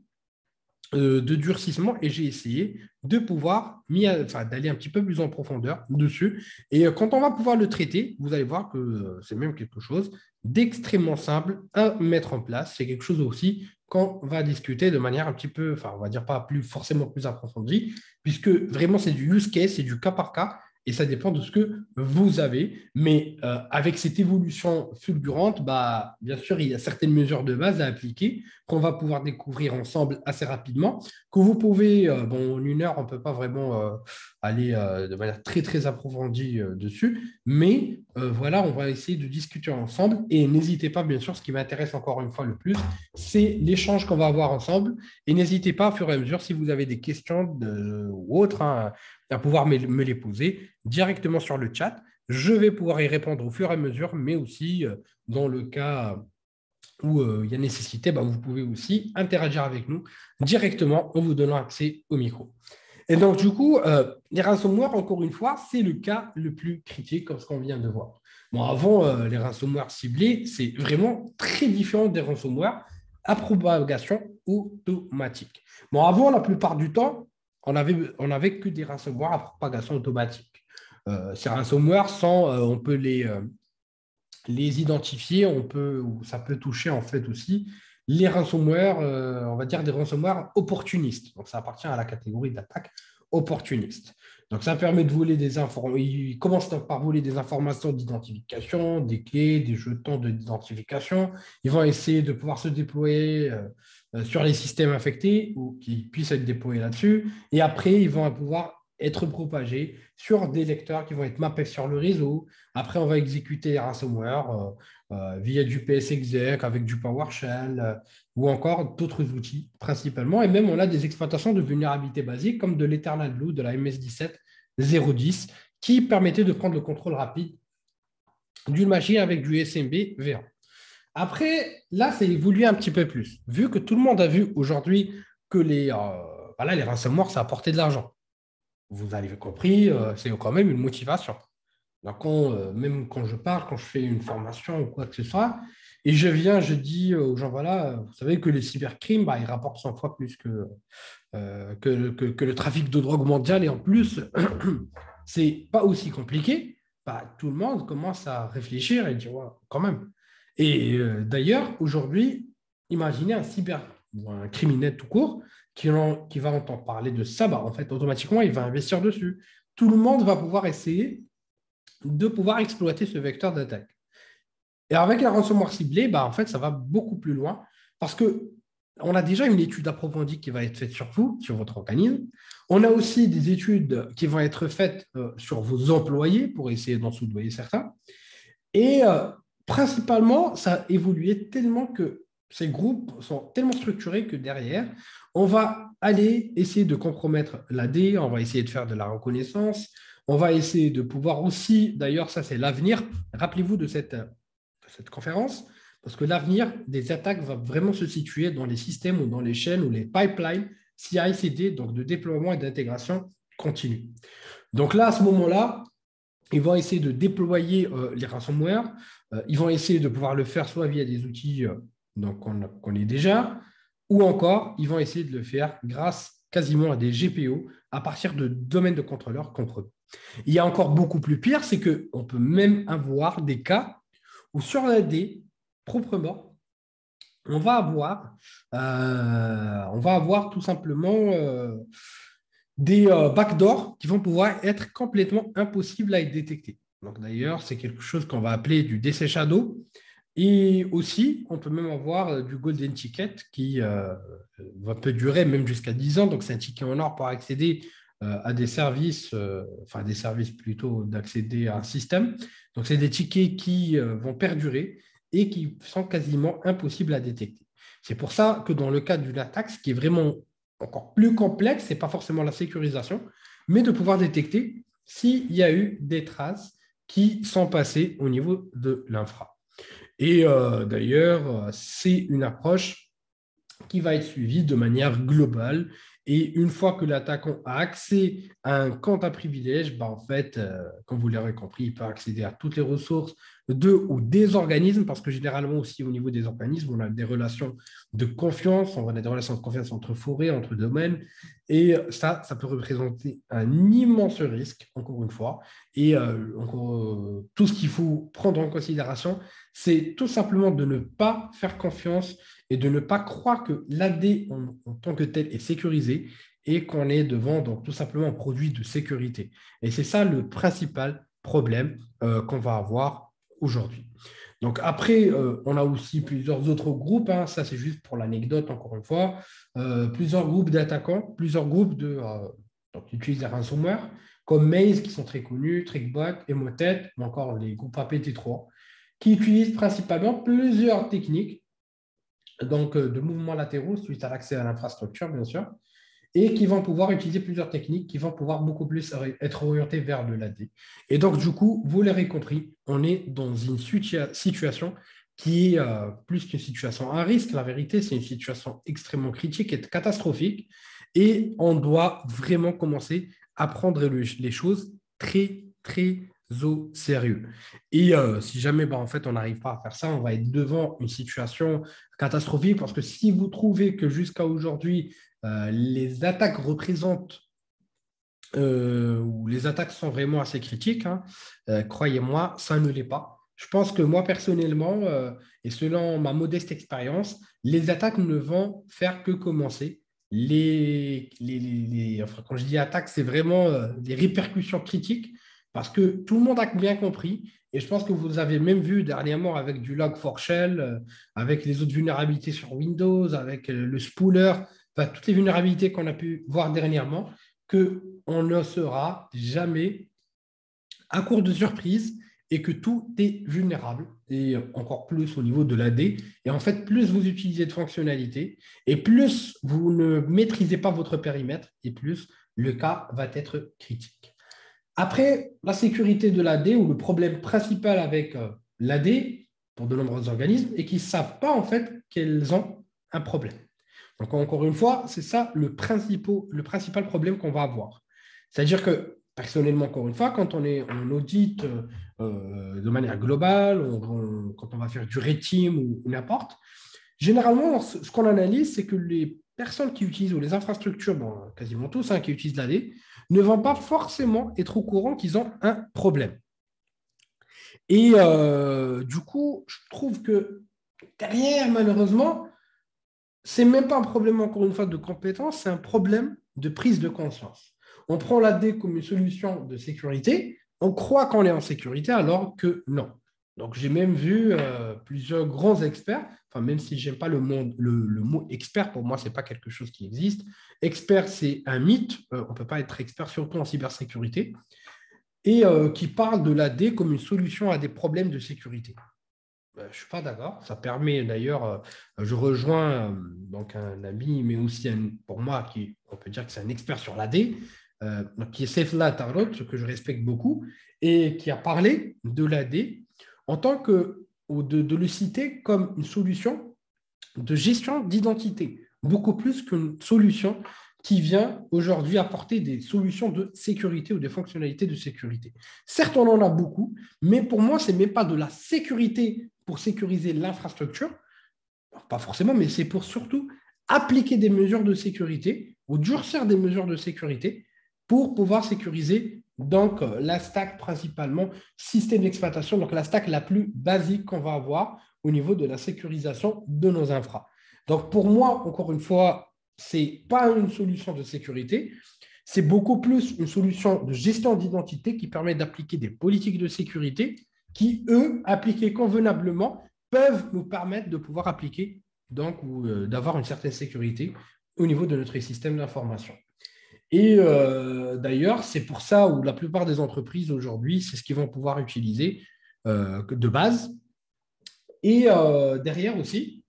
durcissement et j'ai essayé de pouvoir d'aller un petit peu plus en profondeur dessus. Et quand on va pouvoir le traiter, vous allez voir que c'est même quelque chose d'extrêmement simple à mettre en place. C'est quelque chose aussi qu'on va discuter de manière un petit peu, enfin, on va dire pas plus forcément plus approfondie, puisque vraiment c'est du use case, c'est du cas par cas. Et ça dépend de ce que vous avez. Mais avec cette évolution fulgurante, bah, bien sûr, il y a certaines mesures de base à appliquer qu'on va pouvoir découvrir ensemble assez rapidement, que vous pouvez, bon, en une heure, on ne peut pas vraiment aller de manière très, très approfondie dessus, mais voilà, on va essayer de discuter ensemble et n'hésitez pas, bien sûr, ce qui m'intéresse encore une fois le plus, c'est l'échange qu'on va avoir ensemble et n'hésitez pas, au fur et à mesure, si vous avez des questions ou autres, hein, à pouvoir me les poser directement sur le chat. Je vais pouvoir y répondre au fur et à mesure, mais aussi dans le cas où il y a nécessité, bah, vous pouvez aussi interagir avec nous directement en vous donnant accès au micro. Et donc, du coup, les ransomware, encore une fois, c'est le cas le plus critique, comme ce qu'on vient de voir. Bon, avant, les ransomware ciblés, c'est vraiment très différent des ransomware à propagation automatique. Bon, avant, la plupart du temps, on avait que des ransomware à propagation automatique. Ces ransomware, on peut les identifier, ou ça peut toucher en fait aussi les ransomware, on va dire des ransomware opportunistes. Donc, ça appartient à la catégorie d'attaque opportuniste. Donc, ça permet de voler des informations. Ils commencent par voler des informations d'identification, des clés, des jetons d'identification. Ils vont essayer de pouvoir se déployer sur les systèmes affectés ou qui puissent être déployés là-dessus. Et après, ils vont pouvoir être propagés sur des lecteurs qui vont être mappés sur le réseau. Après, on va exécuter les ransomware via du PSExec, avec du PowerShell ou encore d'autres outils principalement. Et même, on a des exploitations de vulnérabilités basiques comme de l'Eternal Blue, de la MS17 010, qui permettait de prendre le contrôle rapide d'une machine avec du SMB V1. Après, là, c'est évolué un petit peu plus. Vu que tout le monde a vu aujourd'hui que voilà, les ransomware, ça apportait de l'argent. Vous avez compris, c'est quand même une motivation. Donc, même quand je parle, quand je fais une formation ou quoi que ce soit, et je dis aux gens, voilà, vous savez que les cybercrimes, bah, ils rapportent 100 fois plus que le trafic de drogue mondial. Et en plus, c'est pas aussi compliqué. Bah, tout le monde commence à réfléchir et dire, ouais, quand même. Et d'ailleurs, aujourd'hui, imaginez un cyber ou un criminel tout court qui va entendre parler de ça, bah, en fait, automatiquement, il va investir dessus. Tout le monde va pouvoir essayer de pouvoir exploiter ce vecteur d'attaque. Et avec la ransomware ciblée, bah, en fait, ça va beaucoup plus loin parce qu'on a déjà une étude approfondie qui va être faite sur vous, sur votre organisme. On a aussi des études qui vont être faites sur vos employés pour essayer d'en soudoyer certains. Et principalement, ça a évolué tellement que ces groupes sont tellement structurés que derrière, on va aller essayer de compromettre l'AD, on va essayer de faire de la reconnaissance, on va essayer de pouvoir aussi, d'ailleurs, ça c'est l'avenir, rappelez-vous de cette conférence, parce que l'avenir des attaques va vraiment se situer dans les systèmes ou dans les chaînes ou les pipelines CI/CD, donc de déploiement et d'intégration continue. Donc là, à ce moment-là, ils vont essayer de déployer les ransomware. Ils vont essayer de pouvoir le faire soit via des outils qu'on connaît déjà, ou encore, ils vont essayer de le faire grâce quasiment à des GPO à partir de domaines de contrôleurs contre eux. Il y a encore beaucoup plus pire, c'est qu'on peut même avoir des cas où sur l'AD, proprement, on va avoir tout simplement des backdoors qui vont pouvoir être complètement impossibles à être détectés. Donc, d'ailleurs, c'est quelque chose qu'on va appeler du DC Shadow. Et aussi, on peut même avoir du Golden Ticket qui peut durer même jusqu'à 10 ans. Donc, c'est un ticket en or pour accéder à des services, enfin des services plutôt d'accéder à un système. Donc, c'est des tickets qui vont perdurer et qui sont quasiment impossibles à détecter. C'est pour ça que dans le cas d'une attaque, ce qui est vraiment encore plus complexe, ce n'est pas forcément la sécurisation, mais de pouvoir détecter s'il y a eu des traces qui sont passées au niveau de l'infra. Et d'ailleurs, c'est une approche qui va être suivie de manière globale. Et une fois que l'attaquant a accès à un compte à privilège, bah, en fait, comme vous l'aurez compris, il peut accéder à toutes les ressources de ou des organismes, parce que généralement aussi au niveau des organismes, on a des relations de confiance, on a des relations de confiance entre forêts, entre domaines, et ça peut représenter un immense risque, encore une fois. Et tout ce qu'il faut prendre en considération, c'est tout simplement de ne pas faire confiance et de ne pas croire que l'AD en tant que tel est sécurisé et qu'on est devant donc tout simplement un produit de sécurité. Et c'est ça le principal problème qu'on va avoir aujourd'hui. Donc après, on a aussi plusieurs autres groupes, hein, ça c'est juste pour l'anecdote encore une fois, plusieurs groupes d'attaquants, plusieurs groupes qui utilisent les ransomware, comme Maze qui sont très connus, Trickbot, Emotet, ou encore les groupes APT3, qui utilisent principalement plusieurs techniques donc de mouvements latéraux suite à l'accès à l'infrastructure, bien sûr, et qui vont pouvoir utiliser plusieurs techniques qui vont pouvoir beaucoup plus être orientées vers le LAD. Et donc, du coup, vous l'aurez compris, on est dans une situation qui est plus qu'une situation à risque. La vérité, c'est une situation extrêmement critique et catastrophique. Et on doit vraiment commencer à prendre les choses très, très au sérieux. Et si jamais en fait, on n'arrive pas à faire ça, on va être devant une situation catastrophique parce que si vous trouvez que jusqu'à aujourd'hui, les attaques représentent ou les attaques sont vraiment assez critiques, hein, croyez-moi, ça ne l'est pas. Je pense que moi, personnellement, et selon ma modeste expérience, les attaques ne vont faire que commencer. Enfin, quand je dis attaque, c'est vraiment des répercussions critiques parce que tout le monde a bien compris. Et je pense que vous avez même vu dernièrement avec du Log4Shell, avec les autres vulnérabilités sur Windows, avec le spooler, enfin, toutes les vulnérabilités qu'on a pu voir dernièrement, qu'on ne sera jamais à court de surprise et que tout est vulnérable, et encore plus au niveau de l'AD. Et en fait, plus vous utilisez de fonctionnalités, et plus vous ne maîtrisez pas votre périmètre, et plus le cas va être critique. Après, la sécurité de l'AD, ou le problème principal avec l'AD, pour de nombreux organismes, et qui ne savent pas en fait qu'elles ont un problème. Donc, encore une fois, c'est ça le principal problème qu'on va avoir. C'est-à-dire que, personnellement, encore une fois, quand on est en audit de manière globale, quand on va faire du red team ou n'importe, généralement, ce qu'on analyse, c'est que les personnes qui utilisent, ou les infrastructures, bon, quasiment tous qui utilisent l'AD, ne vont pas forcément être au courant qu'ils ont un problème. Et du coup, je trouve que derrière, malheureusement, c'est même pas un problème, encore une fois, de compétence, c'est un problème de prise de conscience. On prend l'AD comme une solution de sécurité, on croit qu'on est en sécurité alors que non. Donc, j'ai même vu plusieurs grands experts, enfin, même si je n'aime pas le mot expert, pour moi, ce n'est pas quelque chose qui existe. Expert, c'est un mythe, on ne peut pas être expert, surtout en cybersécurité, et qui parle de l'AD comme une solution à des problèmes de sécurité. Je ne suis pas d'accord. Ça permet d'ailleurs, je rejoins donc un ami, mais aussi pour moi, on peut dire que c'est un expert sur l'AD, qui est Seyfullah Tarot, que je respecte beaucoup, et qui a parlé de l'AD en tant que, ou de le citer comme une solution de gestion d'identité, beaucoup plus qu'une solution qui vient aujourd'hui apporter des solutions de sécurité ou des fonctionnalités de sécurité. Certes, on en a beaucoup, mais pour moi, ce n'est même pas de la sécurité pour sécuriser l'infrastructure, pas forcément, mais c'est pour surtout appliquer des mesures de sécurité ou durcir des mesures de sécurité pour pouvoir sécuriser donc la stack principalement système d'exploitation, donc la stack la plus basique qu'on va avoir au niveau de la sécurisation de nos infras. Donc pour moi, encore une fois, ce n'est pas une solution de sécurité, c'est beaucoup plus une solution de gestion d'identité qui permet d'appliquer des politiques de sécurité qui, eux, appliquées convenablement, peuvent nous permettre de pouvoir appliquer donc, ou d'avoir une certaine sécurité au niveau de notre système d'information. Et d'ailleurs, c'est pour ça où la plupart des entreprises aujourd'hui, c'est ce qu'ils vont pouvoir utiliser de base. Et derrière aussi,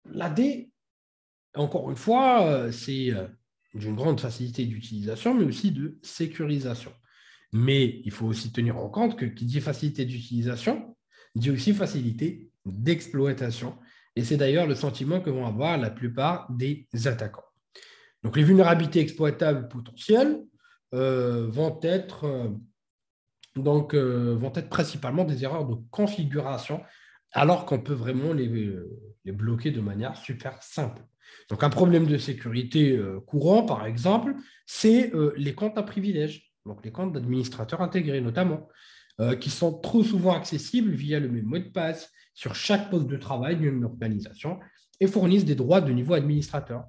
l'AD, encore une fois, c'est d'une grande facilité d'utilisation, mais aussi de sécurisation. Mais il faut aussi tenir en compte que qui dit facilité d'utilisation, dit aussi facilité d'exploitation. Et c'est d'ailleurs le sentiment que vont avoir la plupart des attaquants. Donc, les vulnérabilités exploitables potentielles vont être principalement des erreurs de configuration, alors qu'on peut vraiment les bloquer de manière super simple. Donc, un problème de sécurité courant, par exemple, c'est les comptes à privilèges, donc les comptes d'administrateurs intégrés notamment, qui sont trop souvent accessibles via le même mot de passe sur chaque poste de travail d'une organisation et fournissent des droits de niveau administrateur.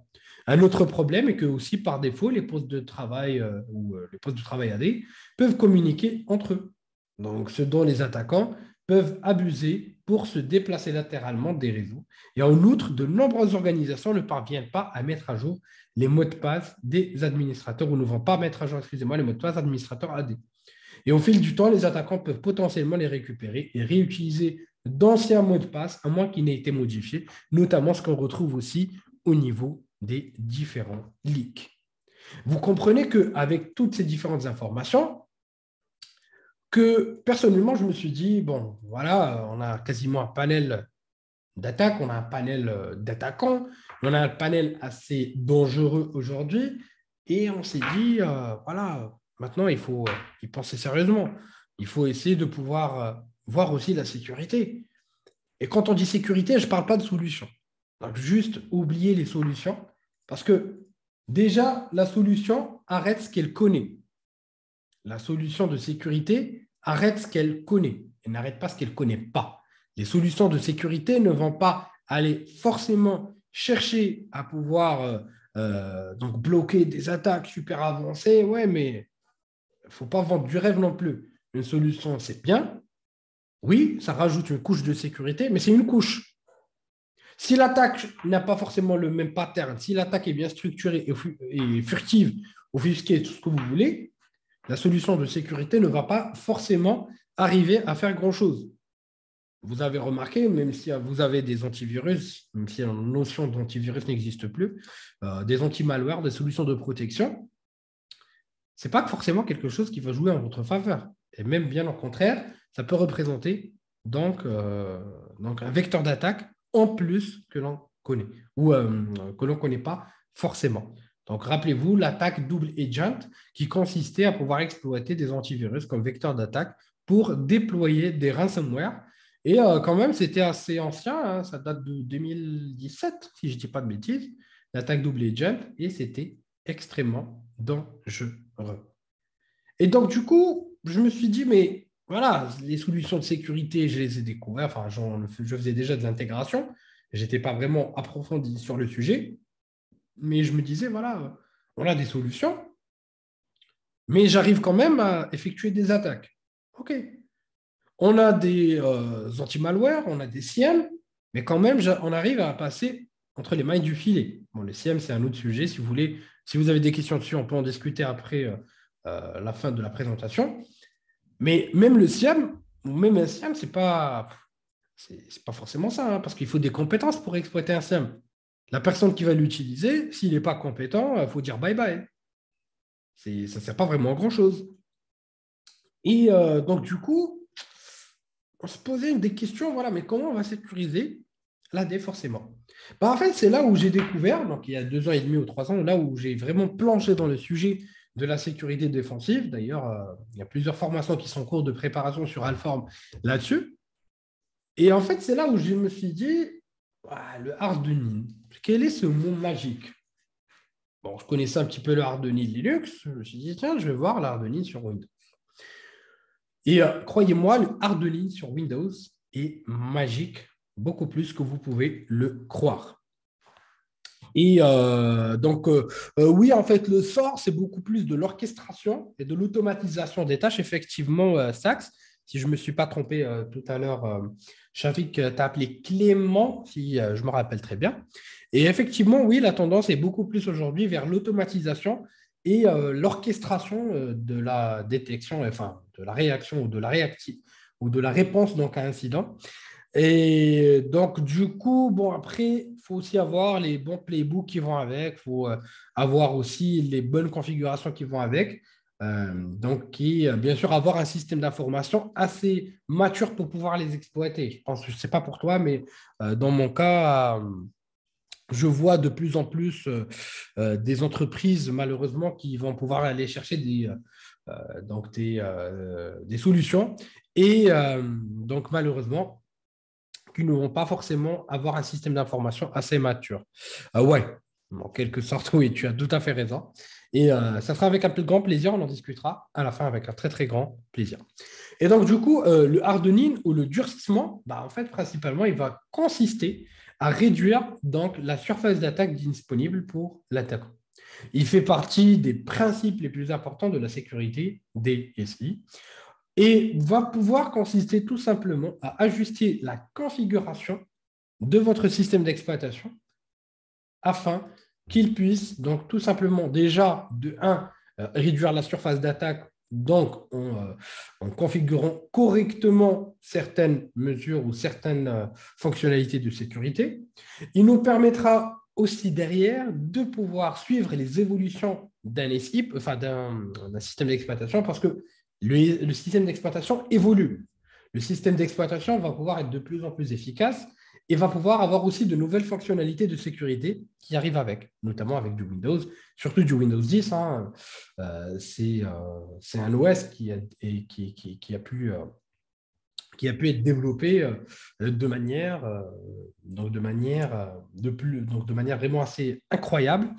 Un autre problème est que aussi par défaut, les postes de travail les postes de travail AD peuvent communiquer entre eux. Donc, ce dont les attaquants peuvent abuser pour se déplacer latéralement des réseaux. Et en outre, de nombreuses organisations ne parviennent pas à mettre à jour les mots de passe des administrateurs ou ne vont pas mettre à jour, excusez-moi, les mots de passe administrateurs AD. Et au fil du temps, les attaquants peuvent potentiellement les récupérer et réutiliser d'anciens mots de passe, à moins qu'ils n'aient été modifiés, notamment ce qu'on retrouve aussi au niveau des différents leaks. Vous comprenez qu'avec toutes ces différentes informations, que personnellement, je me suis dit, bon, voilà, on a quasiment un panel d'attaques, on a un panel d'attaquants, on a un panel assez dangereux aujourd'hui, et on s'est dit, voilà, maintenant, il faut y penser sérieusement. Il faut essayer de pouvoir voir aussi la sécurité. Et quand on dit sécurité, je ne parle pas de solution. Donc, juste oublier les solutions, parce que déjà, la solution arrête ce qu'elle connaît. La solution de sécurité arrête ce qu'elle connaît et n'arrête pas ce qu'elle ne connaît pas. Les solutions de sécurité ne vont pas aller forcément chercher à pouvoir donc bloquer des attaques super avancées. Ouais, mais il ne faut pas vendre du rêve non plus. Une solution, c'est bien. Oui, ça rajoute une couche de sécurité, mais c'est une couche. Si l'attaque n'a pas forcément le même pattern, si l'attaque est bien structurée et furtive, offusquée, tout ce que vous voulez, la solution de sécurité ne va pas forcément arriver à faire grand-chose. Vous avez remarqué, même si vous avez des antivirus, même si la notion d'antivirus n'existe plus, des anti-malware, des solutions de protection, ce n'est pas forcément quelque chose qui va jouer en votre faveur. Et même bien au contraire, ça peut représenter donc un vecteur d'attaque en plus que l'on connaît ou que l'on ne connaît pas forcément. Donc, rappelez-vous l'attaque double agent qui consistait à pouvoir exploiter des antivirus comme vecteur d'attaque pour déployer des ransomware. Et quand même, c'était assez ancien, hein, ça date de 2017, si je ne dis pas de bêtises, l'attaque double agent, et c'était extrêmement dangereux. Et donc, du coup, je me suis dit, mais voilà, les solutions de sécurité, je les ai découvertes, enfin, je faisais déjà des intégrations, je n'étais pas vraiment approfondi sur le sujet, mais je me disais, voilà, on a des solutions, mais j'arrive quand même à effectuer des attaques. OK. On a des anti-malware, on a des SIEM, mais quand même, on arrive à passer entre les mailles du filet. Bon, les SIEM, c'est un autre sujet. Si vous voulez, si vous avez des questions dessus, on peut en discuter après la fin de la présentation. Mais même le SIEM, ou même un SIEM, c'est pas forcément ça, hein, parce qu'il faut des compétences pour exploiter un SIEM. La personne qui va l'utiliser, s'il n'est pas compétent, il faut dire bye-bye. Ça ne sert pas vraiment à grand-chose. Et donc, du coup, on se posait des questions, voilà, mais comment on va sécuriser l'AD forcément? En fait, c'est là où j'ai découvert, donc il y a 2 ans et demi ou 3 ans, là où j'ai vraiment planché dans le sujet de la sécurité défensive. D'ailleurs, il y a plusieurs formations qui sont en cours de préparation sur Alform là-dessus. Et en fait, c'est là où je me suis dit, le hardening, quel est ce mot magique? Bon, je connaissais un petit peu le hardening Linux, je me suis dit, tiens, je vais voir le hardening sur Windows. Et croyez-moi, le hardening sur Windows est magique, beaucoup plus que vous pouvez le croire. Et oui, en fait, le sort, c'est beaucoup plus de l'orchestration et de l'automatisation des tâches. Effectivement, Sax, si je ne me suis pas trompé tout à l'heure, Shafik t'a appelé Clément, si je me rappelle très bien. Et effectivement, oui, la tendance est beaucoup plus aujourd'hui vers l'automatisation et l'orchestration de la détection, enfin, de la réaction ou de la ou de la réponse donc, à un incident. Et donc, du coup, bon, après, il faut aussi avoir les bons playbooks qui vont avec, il faut avoir aussi les bonnes configurations qui vont avec. Donc, bien sûr, avoir un système d'information assez mature pour pouvoir les exploiter. Je pense, je ne sais pas pour toi, mais dans mon cas, je vois de plus en plus des entreprises, malheureusement, qui vont pouvoir aller chercher des solutions. Et donc, malheureusement, qui ne vont pas forcément avoir un système d'information assez mature. Ouais, en quelque sorte, oui, tu as tout à fait raison. Et ça sera avec un plus grand plaisir, on en discutera à la fin avec un très très grand plaisir. Et donc du coup, le hardening ou le durcissement, bah, en fait, principalement, il va consister à réduire donc la surface d'attaque disponible pour l'attaquant. Il fait partie des principes les plus importants de la sécurité des SI et va pouvoir consister tout simplement à ajuster la configuration de votre système d'exploitation afin qu'il puisse donc tout simplement déjà de 1 réduire la surface d'attaque donc en configurant correctement certaines mesures ou certaines fonctionnalités de sécurité. Il nous permettra aussi derrière de pouvoir suivre les évolutions d'un SIP, enfin d'un système d'exploitation, parce que le système d'exploitation évolue. Le système d'exploitation va pouvoir être de plus en plus efficace et va pouvoir avoir aussi de nouvelles fonctionnalités de sécurité qui arrivent avec, notamment avec du Windows, surtout du Windows 10. Hein. C'est un OS qui a pu être développé de manière vraiment assez incroyable.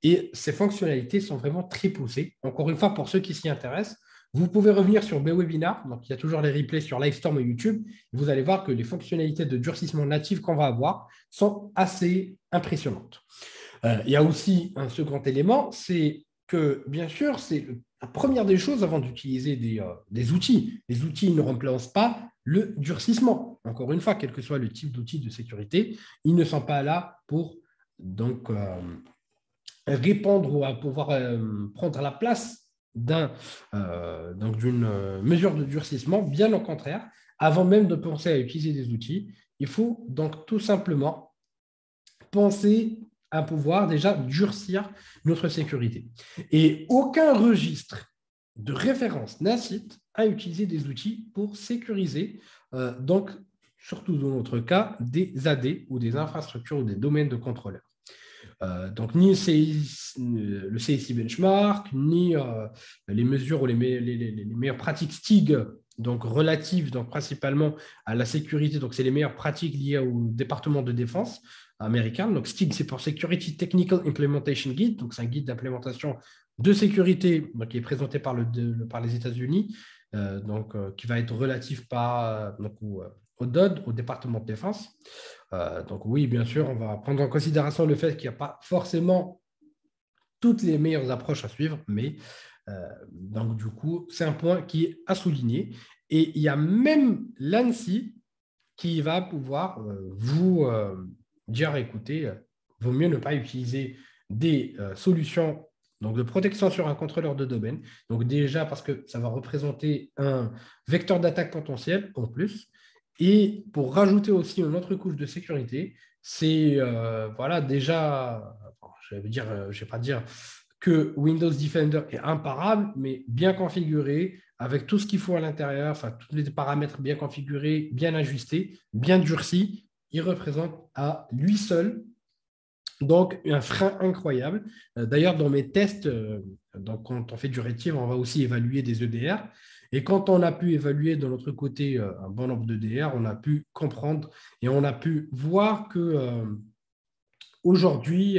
Et ces fonctionnalités sont vraiment très poussées. Encore une fois, pour ceux qui s'y intéressent, vous pouvez revenir sur BWebinar, donc il y a toujours les replays sur Livestorm et YouTube. Vous allez voir que les fonctionnalités de durcissement natif qu'on va avoir sont assez impressionnantes. Il y a aussi un second élément, c'est que, bien sûr, c'est la première des choses avant d'utiliser des outils. Les outils ne remplacent pas le durcissement. Encore une fois, quel que soit le type d'outil de sécurité, ils ne sont pas là pour donc répondre ou à pouvoir prendre la place d'une mesure de durcissement. Bien au contraire, avant même de penser à utiliser des outils, il faut donc tout simplement penser à pouvoir déjà durcir notre sécurité. Et aucun registre de référence n'incite à utiliser des outils pour sécuriser, donc surtout dans notre cas, des AD ou des infrastructures ou des domaines de contrôleurs. Donc, ni le CSI benchmark, ni les mesures ou les meilleures pratiques STIG, donc relatives donc principalement à la sécurité. Donc, c'est les meilleures pratiques liées au département de défense américain. Donc, STIG, c'est pour Security Technical Implementation Guide. Donc, c'est un guide d'implémentation de sécurité donc, qui est présenté par les États-Unis, qui va être relatif au DOD, au département de défense. Donc oui, bien sûr, on va prendre en considération le fait qu'il n'y a pas forcément toutes les meilleures approches à suivre, mais donc du coup, c'est un point qui est à souligner. Et il y a même l'ANSI qui va pouvoir vous dire, écoutez, vaut mieux ne pas utiliser des solutions donc de protection sur un contrôleur de domaine. Donc déjà parce que ça va représenter un vecteur d'attaque potentiel en plus. Et pour rajouter aussi une autre couche de sécurité, c'est voilà déjà, je ne vais pas dire que Windows Defender est imparable, mais bien configuré, avec tout ce qu'il faut à l'intérieur, enfin tous les paramètres bien configurés, bien ajustés, bien durcis, il représente à lui seul donc un frein incroyable. D'ailleurs, dans mes tests, donc quand on fait du Retive, on va aussi évaluer des EDR. Et quand on a pu évaluer de l'autre côté un bon nombre d'EDR, on a pu comprendre et on a pu voir que aujourd'hui,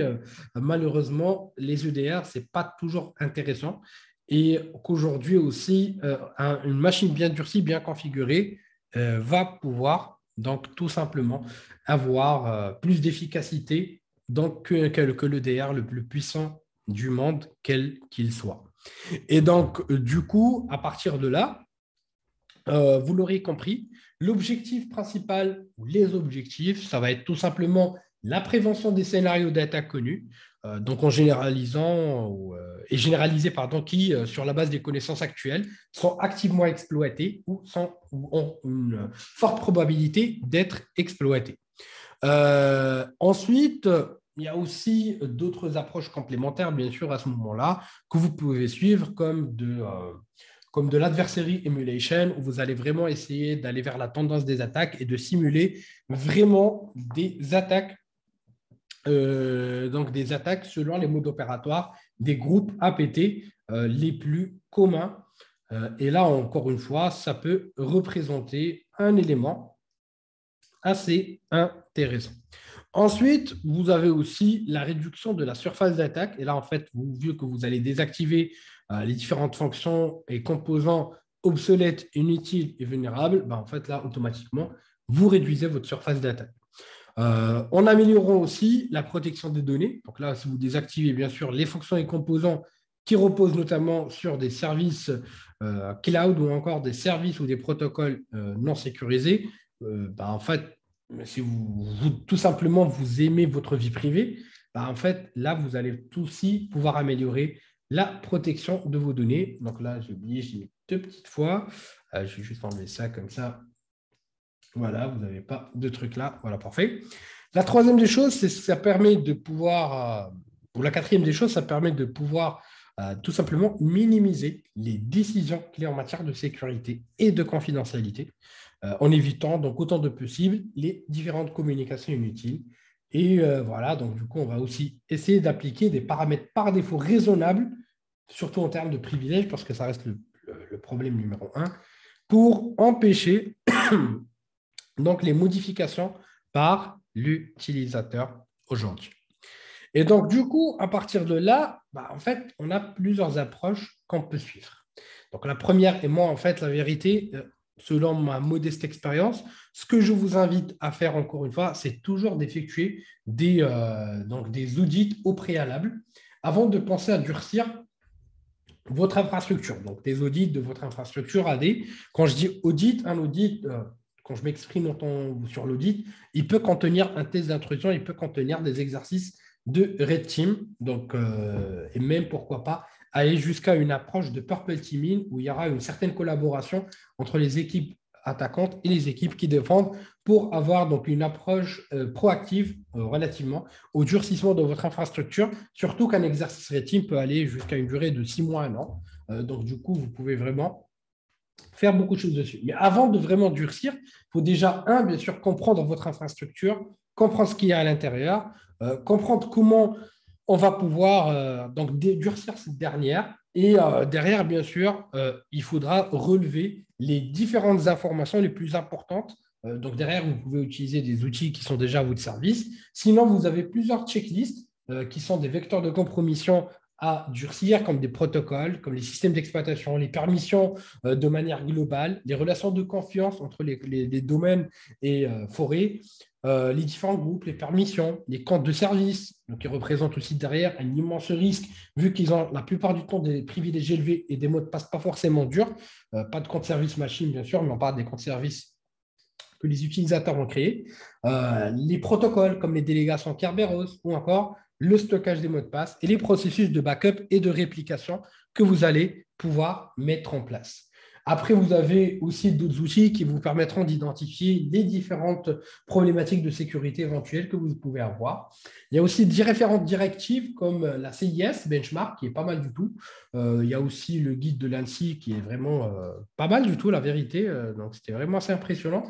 malheureusement, les EDR, ce n'est pas toujours intéressant. Et qu'aujourd'hui aussi, une machine bien durcie, bien configurée, va pouvoir donc tout simplement avoir plus d'efficacité donc, que le DR le plus puissant du monde, quel qu'il soit. Et donc, du coup, à partir de là, vous l'aurez compris, l'objectif principal ou les objectifs, ça va être tout simplement la prévention des scénarios d'attaque connus, donc en généralisant et généralisés pardon, qui, sur la base des connaissances actuelles, sont activement exploités ou ont une forte probabilité d'être exploités. Ensuite, il y a aussi d'autres approches complémentaires, bien sûr, à ce moment-là, que vous pouvez suivre comme de l'adversary emulation, où vous allez vraiment essayer d'aller vers la tendance des attaques et de simuler vraiment des attaques, donc des attaques selon les modes opératoires des groupes APT les plus communs. Et là, encore une fois, ça peut représenter un élément assez intéressant. Ensuite, vous avez aussi la réduction de la surface d'attaque. Et là, en fait, vu que vous allez désactiver les différentes fonctions et composants obsolètes, inutiles et vulnérables, en fait, là, automatiquement, vous réduisez votre surface d'attaque. En améliorant aussi la protection des données. Donc là, si vous désactivez, bien sûr, les fonctions et composants qui reposent notamment sur des services cloud ou encore des services ou des protocoles non sécurisés, en fait, si tout simplement vous aimez votre vie privée, en fait, là, vous allez aussi pouvoir améliorer la protection de vos données. Donc là, j'ai oublié, j'ai mis 2 petites fois. Je vais juste enlever ça comme ça. Voilà, vous n'avez pas de trucs là. Voilà, parfait. La troisième des choses, c'est ça permet de pouvoir, ou la quatrième des choses, ça permet de pouvoir tout simplement minimiser les décisions clés en matière de sécurité et de confidentialité, en évitant donc autant de possible les différentes communications inutiles. Et voilà, donc du coup, on va aussi essayer d'appliquer des paramètres par défaut raisonnables, surtout en termes de privilèges, parce que ça reste le problème numéro un, pour empêcher donc les modifications par l'utilisateur aujourd'hui. Et donc, du coup, à partir de là, en fait, on a plusieurs approches qu'on peut suivre. Donc, la première, et moi, en fait, la vérité, selon ma modeste expérience, ce que je vous invite à faire, encore une fois, c'est toujours d'effectuer donc des audits au préalable avant de penser à durcir votre infrastructure. Donc, des audits de votre infrastructure AD. Quand je dis audit, un audit, quand je m'exprime sur l'audit, il peut contenir un test d'intrusion, il peut contenir des exercices de Red Team, donc, et même pourquoi pas aller jusqu'à une approche de Purple Teaming où il y aura une certaine collaboration entre les équipes attaquantes et les équipes qui défendent pour avoir donc une approche proactive relativement au durcissement de votre infrastructure, surtout qu'un exercice Red Team peut aller jusqu'à une durée de 6 mois à un an. Donc, du coup, vous pouvez vraiment faire beaucoup de choses dessus. Mais avant de vraiment durcir, il faut déjà, bien sûr, comprendre votre infrastructure, comprendre ce qu'il y a à l'intérieur, comprendre comment on va pouvoir donc durcir cette dernière. Et derrière, bien sûr, il faudra relever les différentes informations les plus importantes. Donc derrière, vous pouvez utiliser des outils qui sont déjà à votre service. Sinon, vous avez plusieurs checklists qui sont des vecteurs de compromission à durcir, comme des protocoles, comme les systèmes d'exploitation, les permissions de manière globale, les relations de confiance entre les domaines et forêts, les différents groupes, les permissions, les comptes de service, donc qui représentent aussi derrière un immense risque, vu qu'ils ont la plupart du temps des privilèges élevés et des mots de passe pas forcément durs. Pas de compte service machine, bien sûr, mais on parle des comptes service que les utilisateurs ont créés. Les protocoles comme les délégations Kerberos ou encore le stockage des mots de passe et les processus de backup et de réplication que vous allez pouvoir mettre en place. Après, vous avez aussi d'autres outils qui vous permettront d'identifier les différentes problématiques de sécurité éventuelles que vous pouvez avoir. Il y a aussi différentes directives comme la CIS Benchmark, qui est pas mal du tout. Il y a aussi le guide de l'ANSSI, qui est vraiment pas mal du tout, la vérité. Donc, c'était vraiment assez impressionnant.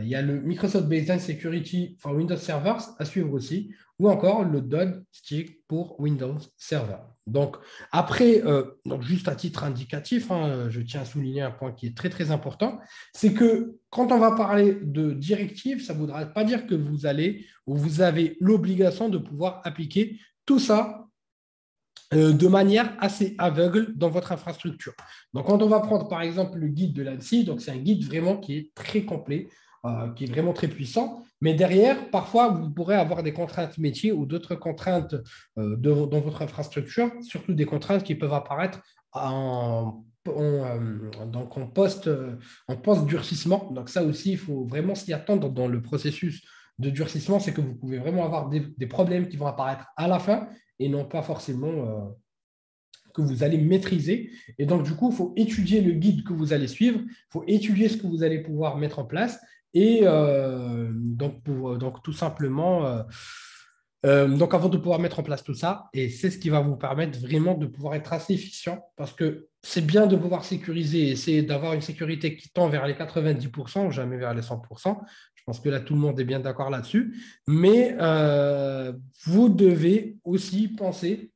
Il y a le Microsoft Baseline Security for Windows Servers à suivre aussi, ou encore le Dod Stick pour Windows Server. Donc, après, donc juste à titre indicatif, je tiens à souligner un point qui est très, très important, c'est que quand on va parler de directives, ça ne voudra pas dire que vous allez ou vous avez l'obligation de pouvoir appliquer tout ça de manière assez aveugle dans votre infrastructure. Donc, quand on va prendre par exemple le guide de l'ANSSI, donc c'est un guide vraiment qui est très complet. qui est vraiment très puissant. Mais derrière, parfois, vous pourrez avoir des contraintes métiers ou d'autres contraintes dans votre infrastructure, surtout des contraintes qui peuvent apparaître donc en post-durcissement. Donc ça aussi, il faut vraiment s'y attendre dans le processus de durcissement, c'est que vous pouvez vraiment avoir des problèmes qui vont apparaître à la fin et non pas forcément que vous allez maîtriser. Et donc, du coup, il faut étudier le guide que vous allez suivre, il faut étudier ce que vous allez pouvoir mettre en place. Et donc, tout simplement, donc avant de pouvoir mettre en place tout ça, et c'est ce qui va vous permettre vraiment de pouvoir être assez efficient, parce que c'est bien de pouvoir sécuriser, essayer d'avoir une sécurité qui tend vers les 90%, jamais vers les 100%. Je pense que là, tout le monde est bien d'accord là-dessus. Mais vous devez aussi penser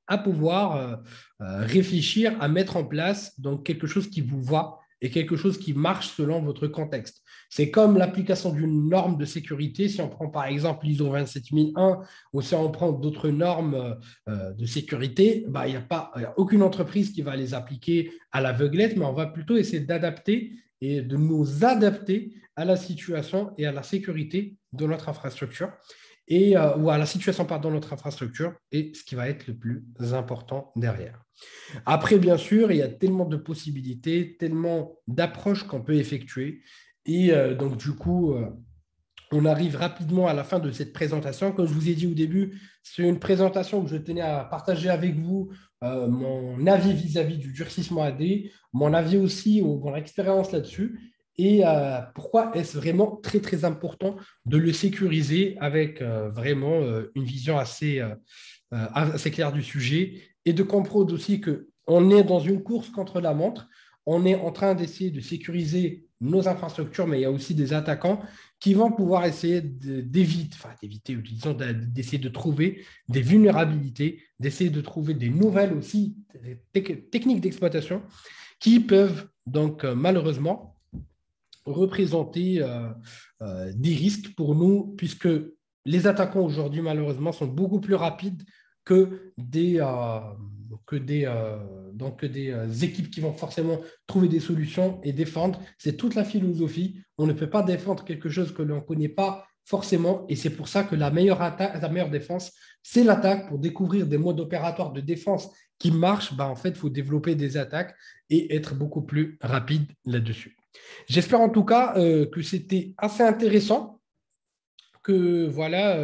à pouvoir réfléchir à mettre en place donc, quelque chose qui vous va et quelque chose qui marche selon votre contexte. C'est comme l'application d'une norme de sécurité. Si on prend par exemple l'ISO 27001 ou si on prend d'autres normes de sécurité, bah, il n'y a aucune entreprise qui va les appliquer à l'aveuglette, mais on va plutôt essayer d'adapter et de nous adapter à la situation et à la sécurité de notre infrastructure ou à la situation pardon, de notre infrastructure et ce qui va être le plus important derrière. Après, bien sûr, il y a tellement de possibilités, tellement d'approches qu'on peut effectuer. Et donc, du coup, on arrive rapidement à la fin de cette présentation. Comme je vous ai dit au début, c'est une présentation que je tenais à partager avec vous mon avis vis-à-vis du durcissement AD, mon avis aussi ou mon expérience là-dessus. Et pourquoi est-ce vraiment très, très important de le sécuriser avec vraiment une vision assez claire du sujet et de comprendre aussi qu'on est dans une course contre la montre. On est en train d'essayer de sécuriser nos infrastructures, mais il y a aussi des attaquants qui vont pouvoir essayer d'éviter, disons, d'essayer de trouver des vulnérabilités, d'essayer de trouver des nouvelles aussi techniques d'exploitation qui peuvent donc malheureusement représenter des risques pour nous, puisque les attaquants aujourd'hui, malheureusement, sont beaucoup plus rapides que des équipes qui vont forcément trouver des solutions et défendre. C'est toute la philosophie. On ne peut pas défendre quelque chose que l'on ne connaît pas forcément, et c'est pour ça que la meilleure défense, c'est l'attaque. Pour découvrir des modes opératoires de défense qui marchent, en fait, il faut développer des attaques et être beaucoup plus rapide là-dessus. J'espère en tout cas que c'était assez intéressant, que voilà,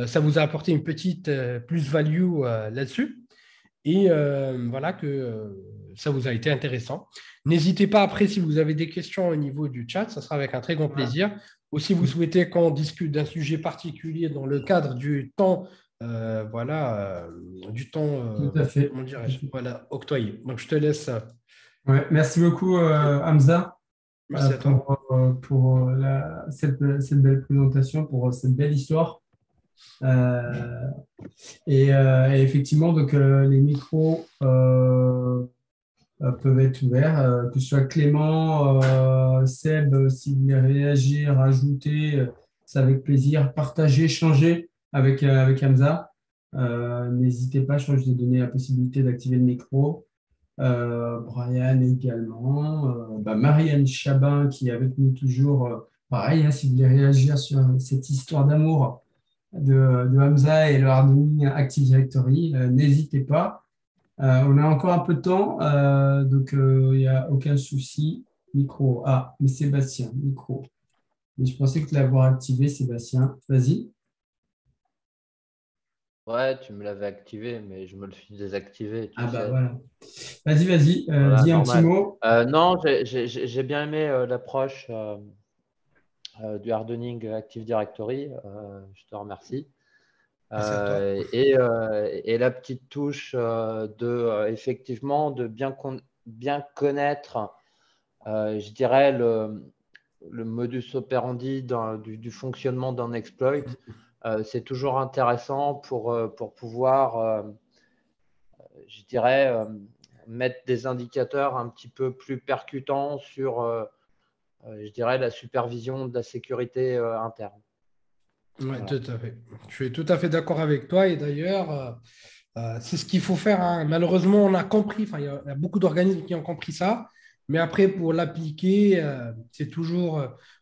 ça vous a apporté une petite plus-value là-dessus et voilà que ça vous a été intéressant. N'hésitez pas après si vous avez des questions au niveau du chat, ça sera avec un très grand plaisir. Ou si vous souhaitez qu'on discute d'un sujet particulier dans le cadre du temps, du temps, Tout à fait. comment dirais-je, voilà, octroyé. Donc je te laisse. Ouais, merci beaucoup, Hamza, Merci à toi. cette belle présentation, pour cette belle histoire. Euh, et effectivement, donc, les micros peuvent être ouverts, que ce soit Clément, Seb, si vous voulez réagir, rajouter, c'est avec plaisir, partager, échanger avec Hamza. N'hésitez pas, je crois que je vous ai donné la possibilité d'activer le micro. Brian également, Marianne Chabin qui est avec nous toujours. Pareil, hein, si vous voulez réagir sur cette histoire d'amour de Hamza et le hardening Active Directory, n'hésitez pas. On a encore un peu de temps, donc il n'y a aucun souci. Micro. Ah, mais Sébastien, micro. Mais je pensais que tu l'avoir activé, Sébastien. Vas-y. Ouais, tu me l'avais activé, mais je me le suis désactivé, tu Ah bah sais. voilà. Vas-y, Voilà, dis un petit normal. mot. Non, j'ai bien aimé l'approche du hardening Active Directory. Je te remercie. Merci à toi. Et la petite touche effectivement, de bien connaître, je dirais, le modus operandi du fonctionnement d'un exploit. C'est toujours intéressant pour pouvoir, je dirais, mettre des indicateurs un petit peu plus percutants sur, je dirais, la supervision de la sécurité interne. Oui, Voilà. tout à fait. Je suis tout à fait d'accord avec toi. Et d'ailleurs, c'est ce qu'il faut faire, hein. Malheureusement, on a compris, enfin, il y a beaucoup d'organismes qui ont compris ça. Mais après, pour l'appliquer, c'est toujours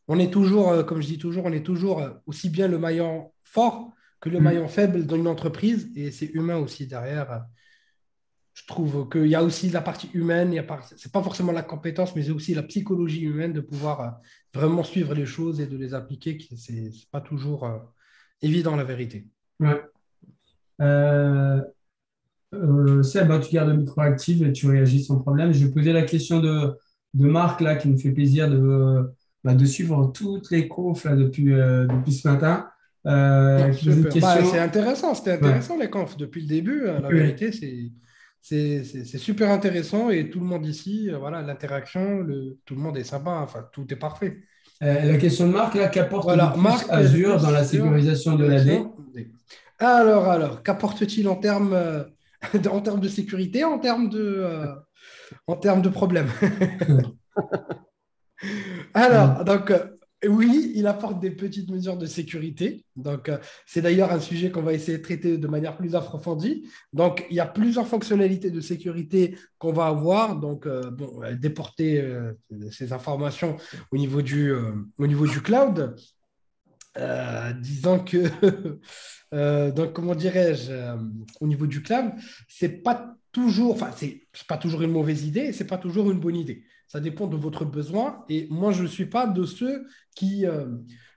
on est toujours, comme je dis toujours, on est toujours aussi bien le maillon fort que le Mm. maillon faible dans une entreprise, et c'est humain aussi derrière. Je trouve qu'il y a aussi la partie humaine, c'est pas forcément la compétence, mais c'est aussi la psychologie humaine de pouvoir vraiment suivre les choses et de les appliquer, c'est pas toujours évident la vérité. Ouais. Euh, Seb, bah, tu gardes le micro actif et tu réagis sans problème. Je vais poser la question de Marc, là, qui nous fait plaisir de suivre toutes les confs là, depuis ce matin. Qui pose une Super. Bah, question. c'était Ouais. intéressant les confs depuis le début. La Oui. vérité, c'est super intéressant et tout le monde ici, voilà, l'interaction, tout le monde est sympa, enfin, tout est parfait. La question de Marc, là, qu'apporte de Voilà, plus Marc, de Azure dans la plus sur sécurisation de l'AD? direction. Alors, qu'apporte-t-il en termes, en termes de sécurité, en termes de problèmes? Alors, donc, oui, il apporte des petites mesures de sécurité. Donc, c'est d'ailleurs un sujet qu'on va essayer de traiter de manière plus approfondie. Donc, il y a plusieurs fonctionnalités de sécurité qu'on va avoir. Donc, bon, déporter ces informations au niveau du cloud. Disons que, donc, comment dirais-je, au niveau du cloud, c'est pas toujours, enfin, c'est pas toujours une mauvaise idée et c'est pas toujours une bonne idée. Ça dépend de votre besoin. Et moi, je ne suis pas de ceux qui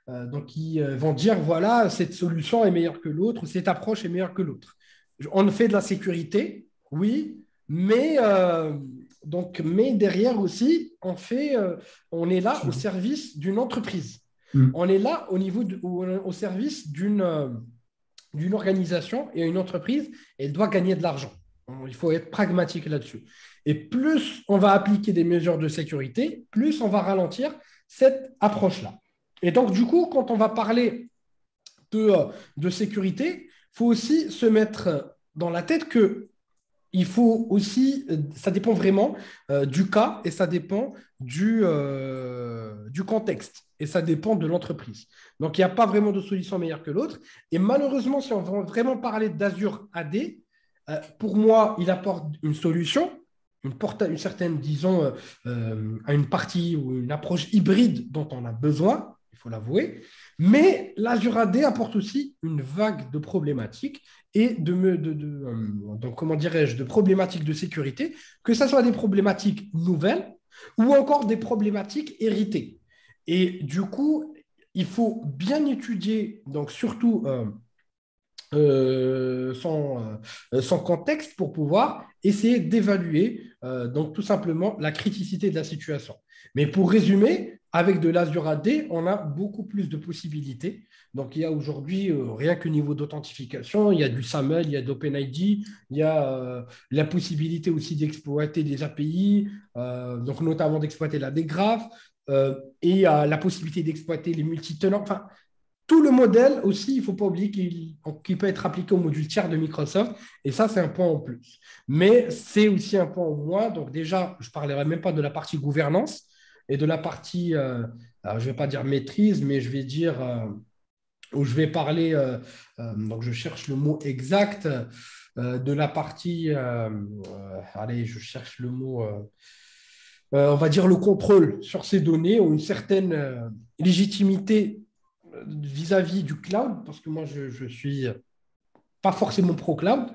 vont dire, voilà, cette solution est meilleure que l'autre, ou cette approche est meilleure que l'autre. On fait de la sécurité, oui, mais, mais derrière aussi, on est là au service d'une entreprise. Hmm. On est là au service d'une organisation et une entreprise, elle doit gagner de l'argent. Il faut être pragmatique là-dessus. Et plus on va appliquer des mesures de sécurité, plus on va ralentir cette approche-là. Et donc, du coup, quand on va parler de sécurité, il faut aussi se mettre dans la tête que il faut aussi, ça dépend vraiment du cas et ça dépend du contexte et ça dépend de l'entreprise. Donc, il n'y a pas vraiment de solution meilleure que l'autre. Et malheureusement, si on veut vraiment parler d'Azure AD, pour moi, il apporte une solution, une certaine, disons, une partie ou une approche hybride dont on a besoin, il faut l'avouer. Mais l'Azure AD apporte aussi une vague de problématiques et donc, comment dirais-je, de problématiques de sécurité, que ce soit des problématiques nouvelles ou encore des problématiques héritées. Et du coup, il faut bien étudier, donc surtout son contexte pour pouvoir essayer d'évaluer donc tout simplement la criticité de la situation. Mais pour résumer, avec de l'Azure AD, on a beaucoup plus de possibilités. Donc il y a aujourd'hui, rien que niveau d'authentification, il y a du SAML, il y a d'OpenID, il y a la possibilité aussi d'exploiter des API, donc notamment d'exploiter la dégraph, et la possibilité d'exploiter les multitenants. Enfin, tout le modèle aussi, il ne faut pas oublier qu'il peut être appliqué au module tiers de Microsoft. Et ça, c'est un point en plus. Mais c'est aussi un point en moins. Donc déjà, je ne parlerai même pas de la partie gouvernance et de la partie, je ne vais pas dire maîtrise, mais je vais dire, où je vais parler, donc je cherche le mot exact, de la partie, allez, je cherche le mot, on va dire le contrôle sur ces données ou une certaine légitimité vis-à-vis du cloud, parce que moi, je suis pas forcément pro-cloud.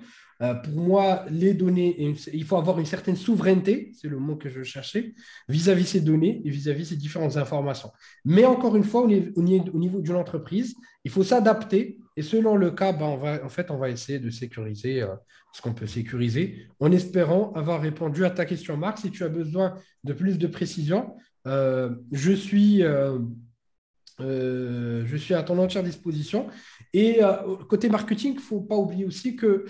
Pour moi, les données, il faut avoir une certaine souveraineté, c'est le mot que je cherchais, vis-à-vis ces données et vis-à-vis ces différentes informations. Mais encore une fois, au niveau d'une entreprise, il faut s'adapter et selon le cas, ben, on va essayer de sécuriser ce qu'on peut sécuriser en espérant avoir répondu à ta question, Marc. Si tu as besoin de plus de précision, je suis à ton entière disposition. Et côté marketing, il ne faut pas oublier aussi que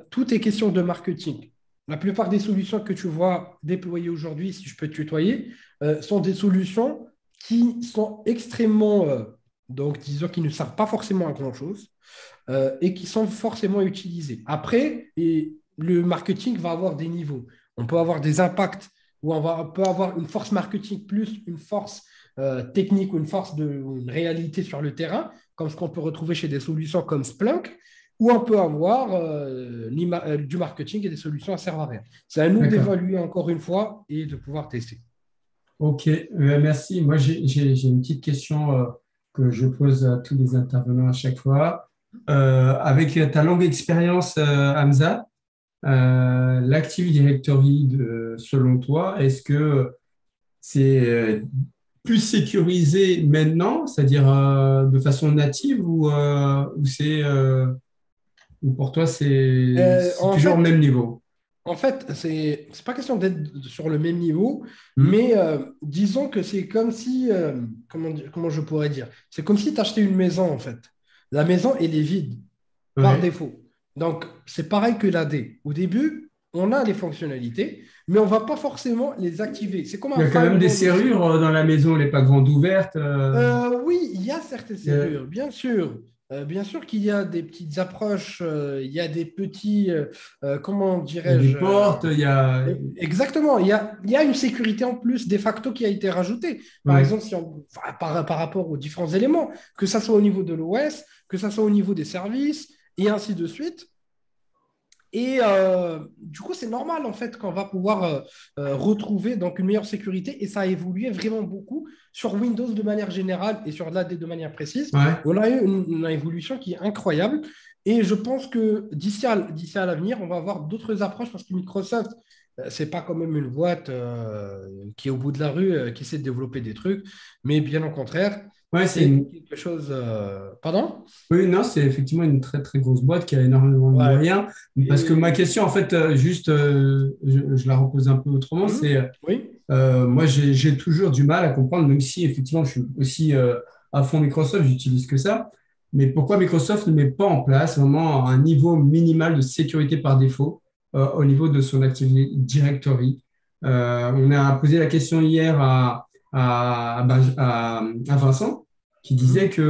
tout est question de marketing. La plupart des solutions que tu vois déployées aujourd'hui, si je peux te tutoyer, sont des solutions qui sont extrêmement, donc disons, qui ne servent pas forcément à grand-chose et qui sont forcément utilisées. Après, le marketing va avoir des niveaux. On peut avoir des impacts où on peut avoir une force marketing plus une force technique ou une réalité sur le terrain, comme ce qu'on peut retrouver chez des solutions comme Splunk, ou on peut avoir du marketing et des solutions à serveur à rien. C'est à nous D'accord. d'évaluer encore une fois et de pouvoir tester. Ok, merci. Moi, j'ai une petite question que je pose à tous les intervenants à chaque fois. Avec ta longue expérience, Hamza, l'Active Directory, selon toi, est-ce que c'est plus sécurisé maintenant, c'est-à-dire de façon native, ou pour toi, c'est En toujours au fait, même niveau? c'est pas question d'être sur le même niveau, Hmm. mais disons que c'est comme si, comment je pourrais dire, c'est comme si tu achetais une maison, en fait. La maison, elle est vide par Ouais. défaut. Donc, c'est pareil que l'AD. Au début, on a les fonctionnalités, mais on ne va pas forcément les activer. C'est comme Il y un a quand même des firewall aussi. serrures dans la maison, elle n'est pas grande ouverte. Oui, il y a certaines Euh, serrures, bien sûr. Bien sûr qu'il y a des petites approches, il y a des petits, comment il y a des dirais-je, portes, il y a. exactement, il y a une sécurité en plus de facto qui a été rajoutée. Par Ouais. exemple, si enfin, par rapport aux différents éléments, que ça soit au niveau de l'OS, que ça soit au niveau des services, et ainsi de suite. Et du coup, c'est normal en fait qu'on va pouvoir retrouver donc une meilleure sécurité et ça a évolué vraiment beaucoup sur Windows de manière générale et sur l'AD de manière précise. Ouais. On a eu une évolution qui est incroyable et je pense que d'ici à l'avenir, on va avoir d'autres approches parce que Microsoft, c'est pas quand même une boîte qui est au bout de la rue, qui essaie de développer des trucs, mais bien au contraire, Ouais, c'est c'est une. quelque chose. Pardon? Oui, non, c'est effectivement une très très grosse boîte qui a énormément de Ouais. moyens. Parce que ma Et... question, en fait, juste, je la repose un peu autrement, Mhm. c'est Oui. moi, j'ai toujours du mal à comprendre, même si effectivement, je suis aussi à fond Microsoft, j'utilise que ça. Mais pourquoi Microsoft ne met pas en place vraiment un niveau minimal de sécurité par défaut au niveau de son Active Directory? On a posé la question hier à Vincent, qui disait Mhm. que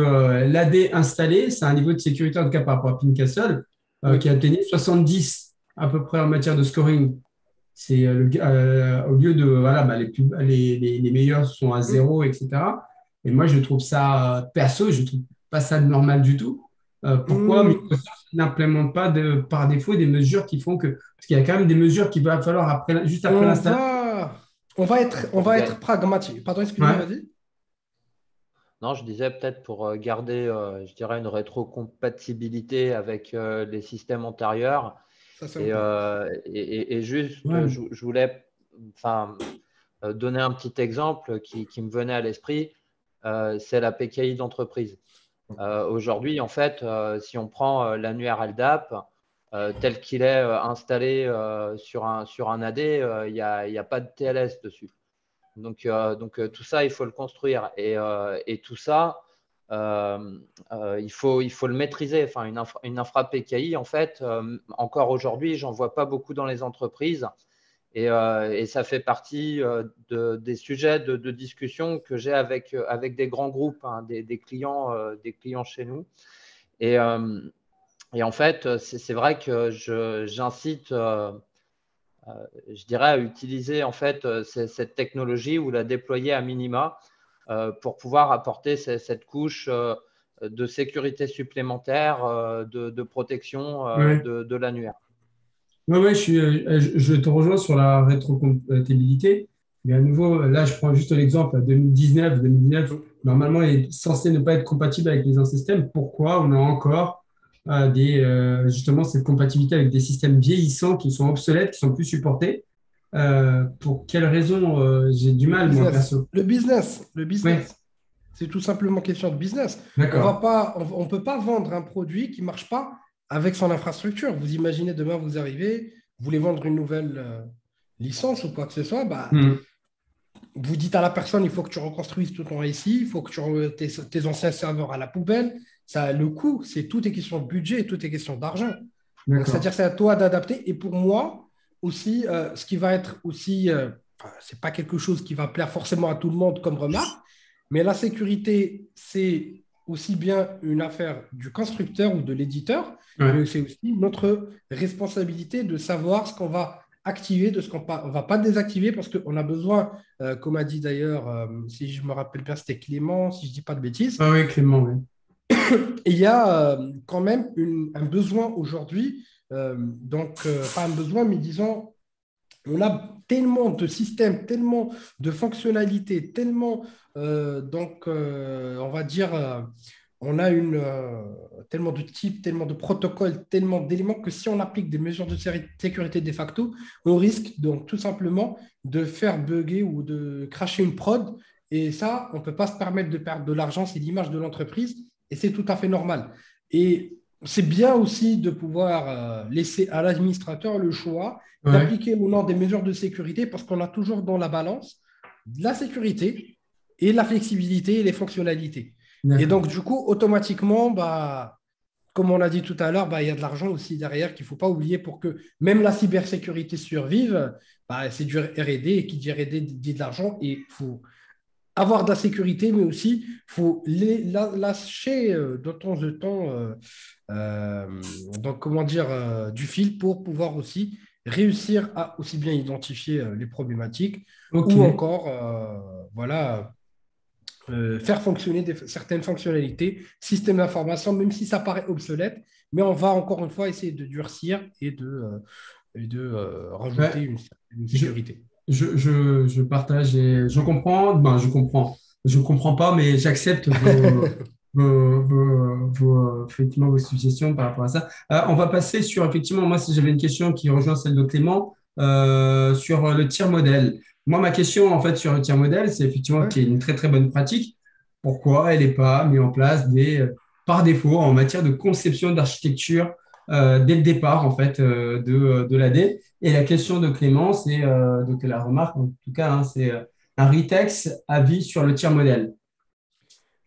l'AD installé, c'est un niveau de sécurité, en tout cas par rapport à Pincastle, qui Oui. atteignait 70 à peu près en matière de scoring. C'est au lieu de voilà, bah, les meilleurs sont à Mhm. zéro, etc. Et moi, je trouve ça perso, je trouve pas ça normal du tout. Pourquoi Hmm, Microsoft n'implémente pas par défaut des mesures qui font que parce qu'il y a quand même des mesures qu'il va falloir juste après on l'installation. va, on va être pragmatique. Pardon, excuse-moi, Ouais, vas-y. Non, je disais peut-être pour garder, je dirais, une rétrocompatibilité avec les systèmes antérieurs. Ça, c'est un Et, point. et juste, ouais. je voulais enfin, donner un petit exemple qui me venait à l'esprit. C'est la PKI d'entreprise. Aujourd'hui, en fait, si on prend l'annuaire LDAP tel qu'il est installé sur un AD, il y a pas de TLS dessus. Donc tout ça, il faut le construire. Et tout ça, il faut le maîtriser. Enfin, une infra PKI, en fait, encore aujourd'hui, j'en vois pas beaucoup dans les entreprises. Et ça fait partie des sujets de discussion que j'ai avec des grands groupes, hein, des clients chez nous. Et, euh, et en fait, c'est vrai que j'incite je dirais, à utiliser en fait cette technologie ou la déployer à minima pour pouvoir apporter cette couche de sécurité supplémentaire, de protection Ouais. de l'annuaire. Ouais, ouais, je te rejoins sur la rétrocompatibilité. Mais à nouveau, là, je prends juste l'exemple 2019. 2019, normalement, est censé ne pas être compatible avec les anciens systèmes. Pourquoi on a encore justement cette compatibilité avec des systèmes vieillissants qui sont obsolètes, qui sont plus supportés? Pour quelles raisons j'ai du Le mal, moi, business. perso? Le business. Le Oui, business. C'est tout simplement question de business. d'accord. On peut pas vendre un produit qui ne marche pas avec son infrastructure. Vous imaginez demain, vous arrivez, vous voulez vendre une nouvelle licence ou quoi que ce soit, bah, Hmm, vous dites à la personne, il faut que tu reconstruises tout ton IC, il faut que tu tes anciens serveurs à la poubelle. Ça, le coût, c'est tout est question de budget et tout est question d'argent. Donc, d'accord. c'est-à-dire c'est à toi d'adapter. Et pour moi, aussi, ce qui va être aussi, enfin, c'est pas quelque chose qui va plaire forcément à tout le monde comme remarque, mais la sécurité, c'est aussi bien une affaire du constructeur ou de l'éditeur, mais Ouais, c'est aussi notre responsabilité de savoir ce qu'on va activer, de ce qu'on ne va pas désactiver, parce qu'on a besoin, comme a dit d'ailleurs, si je me rappelle bien, c'était Clément, si je ne dis pas de bêtises, ah, oui, Clément, oui. et il y a quand même un besoin aujourd'hui, donc pas un besoin, mais disons On a tellement de systèmes, tellement de fonctionnalités, tellement, on va dire, on a tellement de types, tellement de protocoles, tellement d'éléments que si on applique des mesures de sécurité de facto, on risque donc tout simplement de faire bugger ou de cracher une prod. Et ça, on ne peut pas se permettre de perdre de l'argent, c'est l'image de l'entreprise et c'est tout à fait normal. Et c'est bien aussi de pouvoir laisser à l'administrateur le choix Ouais, d'appliquer ou non des mesures de sécurité parce qu'on a toujours dans la balance la sécurité et la flexibilité et les fonctionnalités. Et d'accord. donc, du coup, automatiquement, bah, comme on l'a dit tout à l'heure, bah, il y a de l'argent aussi derrière qu'il ne faut pas oublier pour que même la cybersécurité survive. Bah, c'est du R&D et qui dit R&D dit de l'argent et il faut avoir de la sécurité, mais aussi il faut lâcher de temps en temps euh, comment dire, du fil pour pouvoir aussi réussir à aussi bien identifier les problématiques Ok. ou encore voilà, faire fonctionner certaines fonctionnalités, système d'information, même si ça paraît obsolète, mais on va encore une fois essayer de durcir et de rajouter Ouais, une je, sécurité. je partage et je comprends. Ben, je comprends. Je comprends pas, mais j'accepte effectivement, vos suggestions par rapport à ça. On va passer sur, effectivement, moi, si j'avais une question qui rejoint celle de Clément, sur le tiers modèle. Moi, ma question, en fait, sur le tiers modèle, c'est effectivement Ouais. qu'il y a une très, très bonne pratique. Pourquoi elle n'est pas mise en place par défaut en matière de conception d'architecture dès le départ, en fait, de l'AD? Et la question de Clément, c'est, donc la remarque, en tout cas, hein, c'est un retex avis sur le tiers modèle.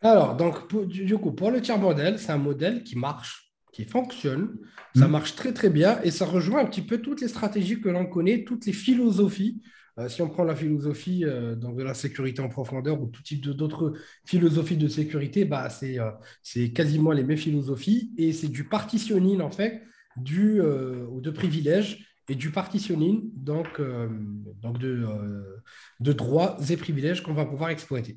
Alors, donc, du coup, pour le tiers modèle, c'est un modèle qui marche, qui fonctionne. Ça Hmm. marche très, très bien et ça rejoint un petit peu toutes les stratégies que l'on connaît, toutes les philosophies. Si on prend la philosophie donc de la sécurité en profondeur ou tout type d'autres philosophies de sécurité, bah, c'est quasiment les mêmes philosophies et c'est du partitioning, en fait, ou de privilèges et du partitioning, donc de droits et privilèges qu'on va pouvoir exploiter.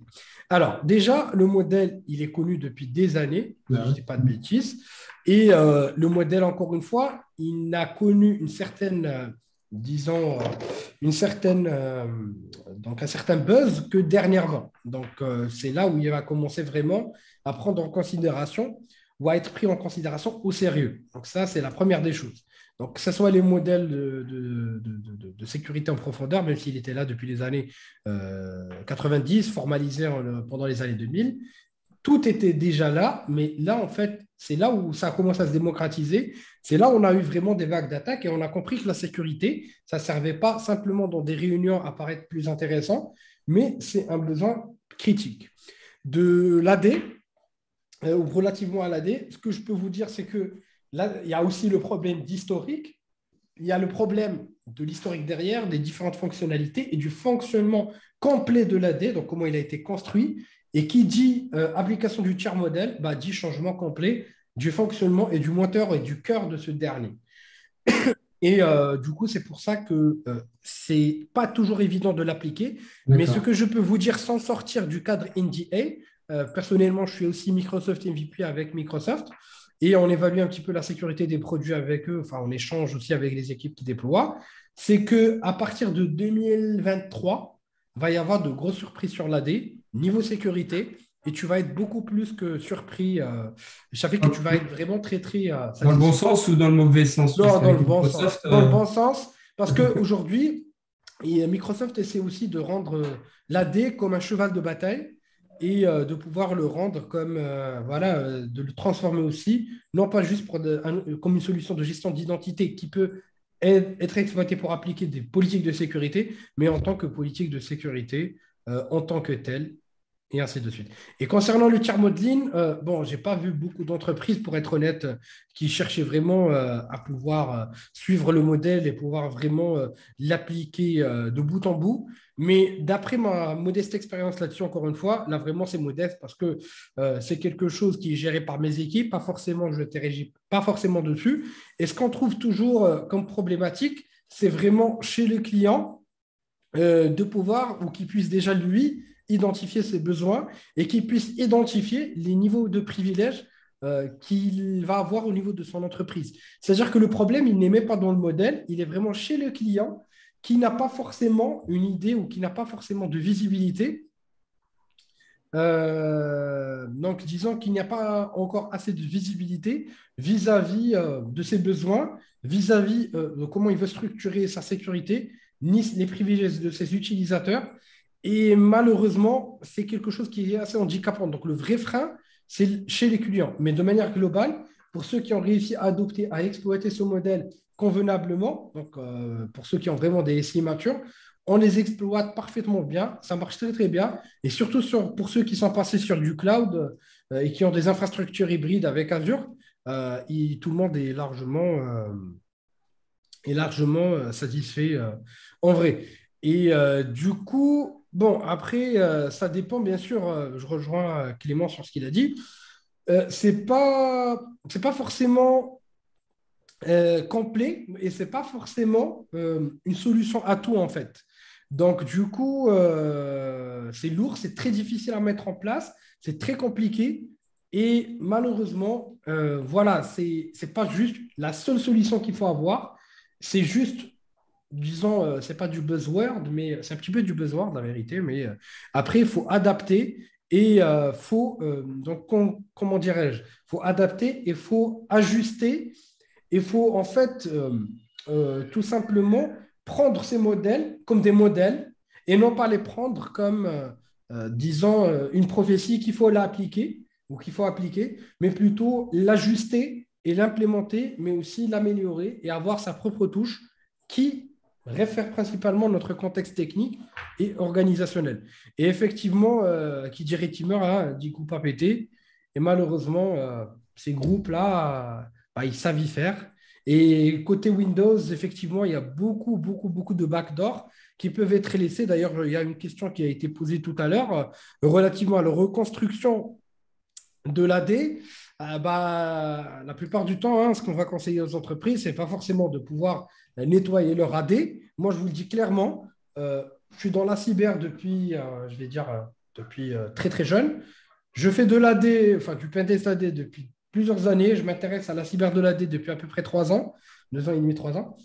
Alors, déjà, le modèle, il est connu depuis des années, Bah si je ne ouais. dis pas de bêtises. Et le modèle, encore une fois, il n'a connu une certaine, disons, donc un certain buzz que dernièrement. Donc, c'est là où il va commencer vraiment à prendre en considération ou à être pris en considération au sérieux. Donc, ça, c'est la première des choses. Donc, que ce soit les modèles de sécurité en profondeur, même s'il était là depuis les années 90, formalisé pendant les années 2000. Tout était déjà là, mais là, en fait, c'est là où ça commence à se démocratiser. C'est là où on a eu vraiment des vagues d'attaques et on a compris que la sécurité, ça ne servait pas simplement dans des réunions à paraître plus intéressant, mais c'est un besoin critique. De l'AD, ou relativement à l'AD, ce que je peux vous dire, c'est que là, il y a aussi le problème d'historique, il y a le problème de l'historique derrière, des différentes fonctionnalités et du fonctionnement complet de l'AD, donc comment il a été construit. Et qui dit application du tiers modèle, bah, dit changement complet du fonctionnement et du moteur et du cœur de ce dernier. Et du coup, c'est pour ça que c'est pas toujours évident de l'appliquer. Mais ce D'accord. que je peux vous dire sans sortir du cadre NDA, personnellement, je suis aussi Microsoft MVP avec Microsoft et on évalue un petit peu la sécurité des produits avec eux. Enfin, on échange aussi avec les équipes qui déploient. C'est que à partir de 2023, il va y avoir de grosses surprises sur l'AD, niveau sécurité, et tu vas être beaucoup plus que surpris. Je savais que tu vas être vraiment très, très Dans le bon satisfait. sens ou dans le mauvais sens? Parce Non, dans qu'avec le bon sens. Microsoft, Dans le bon sens, parce qu'aujourd'hui, Microsoft essaie aussi de rendre l'AD comme un cheval de bataille et de pouvoir le rendre comme, voilà, de le transformer aussi, non pas juste comme une solution de gestion d'identité qui peut être exploitée pour appliquer des politiques de sécurité, mais en tant que politique de sécurité, en tant que telle, et ainsi de suite. Et concernant le tiers modeling, bon, j'ai pas vu beaucoup d'entreprises, pour être honnête, qui cherchaient vraiment à pouvoir suivre le modèle et pouvoir vraiment l'appliquer de bout en bout. Mais d'après ma modeste expérience là-dessus, encore une fois, là vraiment c'est modeste parce que c'est quelque chose qui est géré par mes équipes, pas forcément je t'érégis pas forcément dessus. Et ce qu'on trouve toujours comme problématique, c'est vraiment chez le client de pouvoir, ou qu'il puisse déjà lui identifier ses besoins et qu'il puisse identifier les niveaux de privilèges qu'il va avoir au niveau de son entreprise. C'est-à-dire que le problème, il n'est même pas dans le modèle, il est vraiment chez le client qui n'a pas forcément une idée ou qui n'a pas forcément de visibilité. Donc, disons qu'il n'y a pas encore assez de visibilité vis-à-vis de ses besoins, vis-à-vis de comment il veut structurer sa sécurité, ni les privilèges de ses utilisateurs. Et malheureusement, c'est quelque chose qui est assez handicapant. Donc, le vrai frein, c'est chez les clients. Mais de manière globale, pour ceux qui ont réussi à adopter, à exploiter ce modèle convenablement, donc pour ceux qui ont vraiment des SI matures, on les exploite parfaitement bien, ça marche très très bien. Et surtout pour ceux qui sont passés sur du cloud et qui ont des infrastructures hybrides avec Azure, tout le monde est largement satisfait en vrai. Et du coup, bon, après, ça dépend bien sûr, je rejoins Clément sur ce qu'il a dit. C'est pas forcément complet et c'est pas forcément une solution à tout en fait. Donc du coup, c'est lourd, c'est très difficile à mettre en place, c'est très compliqué et malheureusement, voilà, c'est pas juste la seule solution qu'il faut avoir, c'est juste, disons, c'est pas du buzzword, mais c'est un petit peu du buzzword la vérité, mais après il faut adapter et faut donc comment dirais-je, faut adapter et faut ajuster il faut en fait tout simplement prendre ces modèles comme des modèles et non pas les prendre comme, disons, une prophétie qu'il faut l'appliquer ou qu'il faut appliquer, mais plutôt l'ajuster et l'implémenter, mais aussi l'améliorer et avoir sa propre touche qui réfère principalement notre contexte technique et organisationnel. Et effectivement, qui dit Retimer, hein, dit coup pas pété. Et malheureusement, ces groupes-là, bah, ils savent y faire. Et côté Windows, effectivement, il y a beaucoup, beaucoup, beaucoup de backdoors qui peuvent être laissés. D'ailleurs, il y a une question qui a été posée tout à l'heure relativement à la reconstruction de l'AD. Bah, la plupart du temps, hein, ce qu'on va conseiller aux entreprises, ce n'est pas forcément de pouvoir nettoyer leur AD. Moi, je vous le dis clairement, je suis dans la cyber depuis, je vais dire, depuis très, très jeune. Je fais de l'AD, enfin du pentest AD depuis plusieurs années. Je m'intéresse à la cyber de l'AD depuis à peu près 3 ans, 2 ans et demi, 3 ans,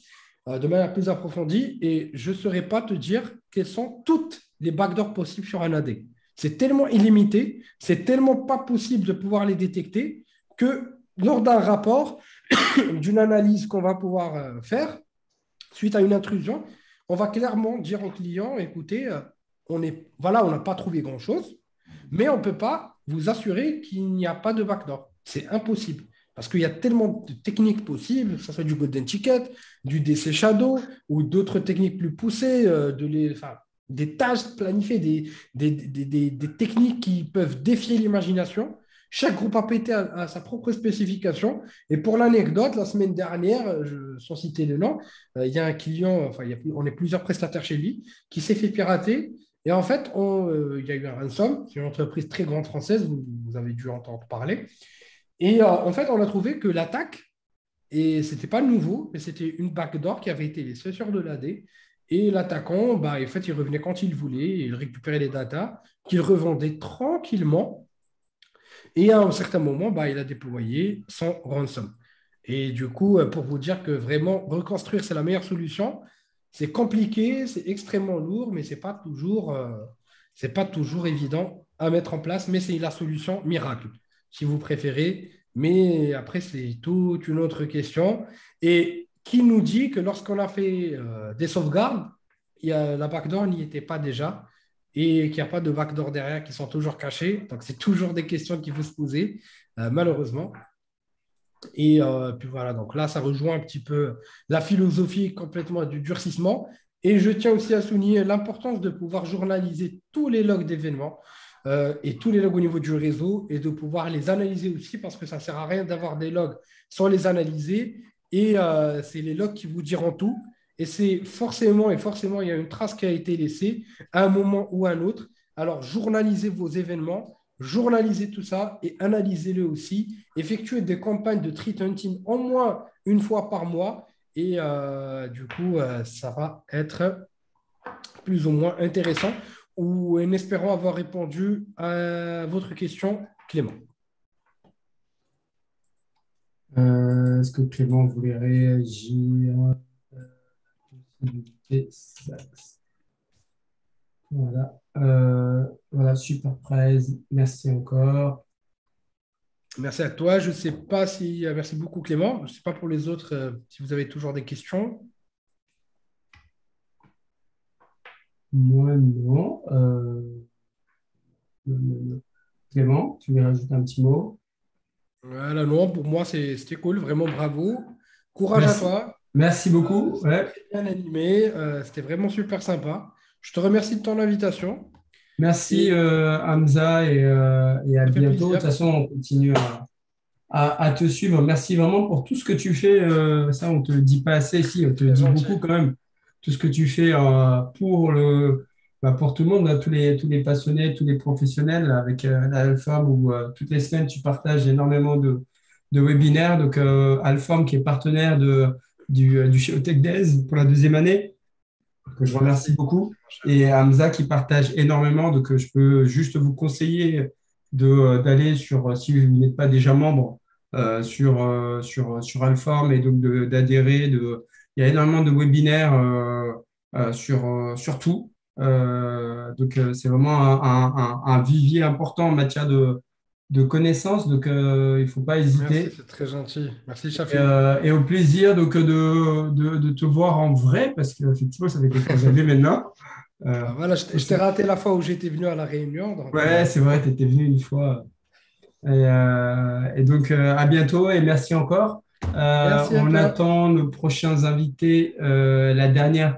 de manière plus approfondie. Et je ne saurais pas te dire quelles sont toutes les backdoors possibles sur un AD. C'est tellement illimité, c'est tellement pas possible de pouvoir les détecter que lors d'un rapport, d'une analyse qu'on va pouvoir faire, suite à une intrusion, on va clairement dire au client, écoutez, voilà, on n'a pas trouvé grand-chose, mais on ne peut pas vous assurer qu'il n'y a pas de backdoor. C'est impossible. Parce qu'il y a tellement de techniques possibles, que ce soit du Golden Ticket, du DC Shadow ou d'autres techniques plus poussées, des tâches planifiées, des techniques qui peuvent défier l'imagination. Chaque groupe APT a sa propre spécification. Et pour l'anecdote, la semaine dernière, sans citer le nom, il y a un client, enfin, on est plusieurs prestataires chez lui, qui s'est fait pirater. Et en fait, il y a eu un ransom, c'est une entreprise très grande française, vous avez dû entendre parler. Et en fait, on a trouvé que l'attaque, et ce n'était pas nouveau, mais c'était une backdoor qui avait été laissée sur de l'AD. Et l'attaquant, bah, en fait, il revenait quand il voulait, il récupérait les datas, qu'il revendait tranquillement. Et à un certain moment, bah, il a déployé son ransom. Et du coup, pour vous dire que vraiment, reconstruire, c'est la meilleure solution. C'est compliqué, c'est extrêmement lourd, mais c'est pas toujours évident à mettre en place, mais c'est la solution miracle, si vous préférez. Mais après, c'est toute une autre question. Et qui nous dit que lorsqu'on a fait des sauvegardes, la backdoor n'y était pas déjà et qu'il n'y a pas de backdoor derrière qui sont toujours cachés. Donc, c'est toujours des questions qu'il faut se poser, malheureusement. Et puis voilà, donc là, ça rejoint un petit peu la philosophie complètement du durcissement. Et je tiens aussi à souligner l'importance de pouvoir journaliser tous les logs d'événements et tous les logs au niveau du réseau et de pouvoir les analyser aussi parce que ça ne sert à rien d'avoir des logs sans les analyser. Et c'est les logs qui vous diront tout. Et c'est forcément, il y a une trace qui a été laissée à un moment ou à un autre. Alors, journalisez vos événements, journalisez tout ça et analysez-le aussi. Effectuez des campagnes de threat hunting au moins une fois par mois. Et du coup, ça va être plus ou moins intéressant. Ou en espérant avoir répondu à votre question, Clément. Est-ce que Clément voulait réagir Voilà. Voilà, super presse. Merci encore. Merci à toi. Je ne sais pas si. Merci beaucoup, Clément. Je ne sais pas pour les autres si vous avez toujours des questions. Moi, non. Non. Clément, tu veux rajouter un petit mot? Voilà, non, pour moi, c'était cool. Vraiment bravo. Courage à Merci. toi. Merci beaucoup. Ouais. C'était bien animé. C'était vraiment super sympa. Je te remercie de ton invitation. Merci Et Hamza et à ça fait bientôt. De toute plaisir. façon, on continue à te suivre. Merci vraiment pour tout ce que tu fais. Ça, on ne te le dit pas assez. Si, on te le Très dit gentil. beaucoup quand même. Tout ce que tu fais pour tout le monde, là, tous les passionnés, tous les professionnels avec la Alform où toutes les semaines, tu partages énormément de webinaires. Donc, Alform qui est partenaire du chez Tech Days pour la deuxième année, que je remercie Merci. beaucoup. Et Hamza qui partage énormément. Donc, je peux juste vous conseiller d'aller si vous n'êtes pas déjà membre, sur Alform et donc d'adhérer. Il y a énormément de webinaires sur tout. C'est vraiment un vivier important en matière de connaissances. Donc, il ne faut pas Merci, hésiter. c'est très gentil. Merci, Chafi. Et au plaisir donc, de te voir en vrai, parce qu'effectivement, ça fait quelques années maintenant. Euh, Bah voilà, je t'ai raté la fois où j'étais venu à la Réunion. Donc, ouais, c'est vrai, tu étais venu une fois. Et donc, à bientôt et merci encore. merci à On toi. attend nos prochains invités. La dernière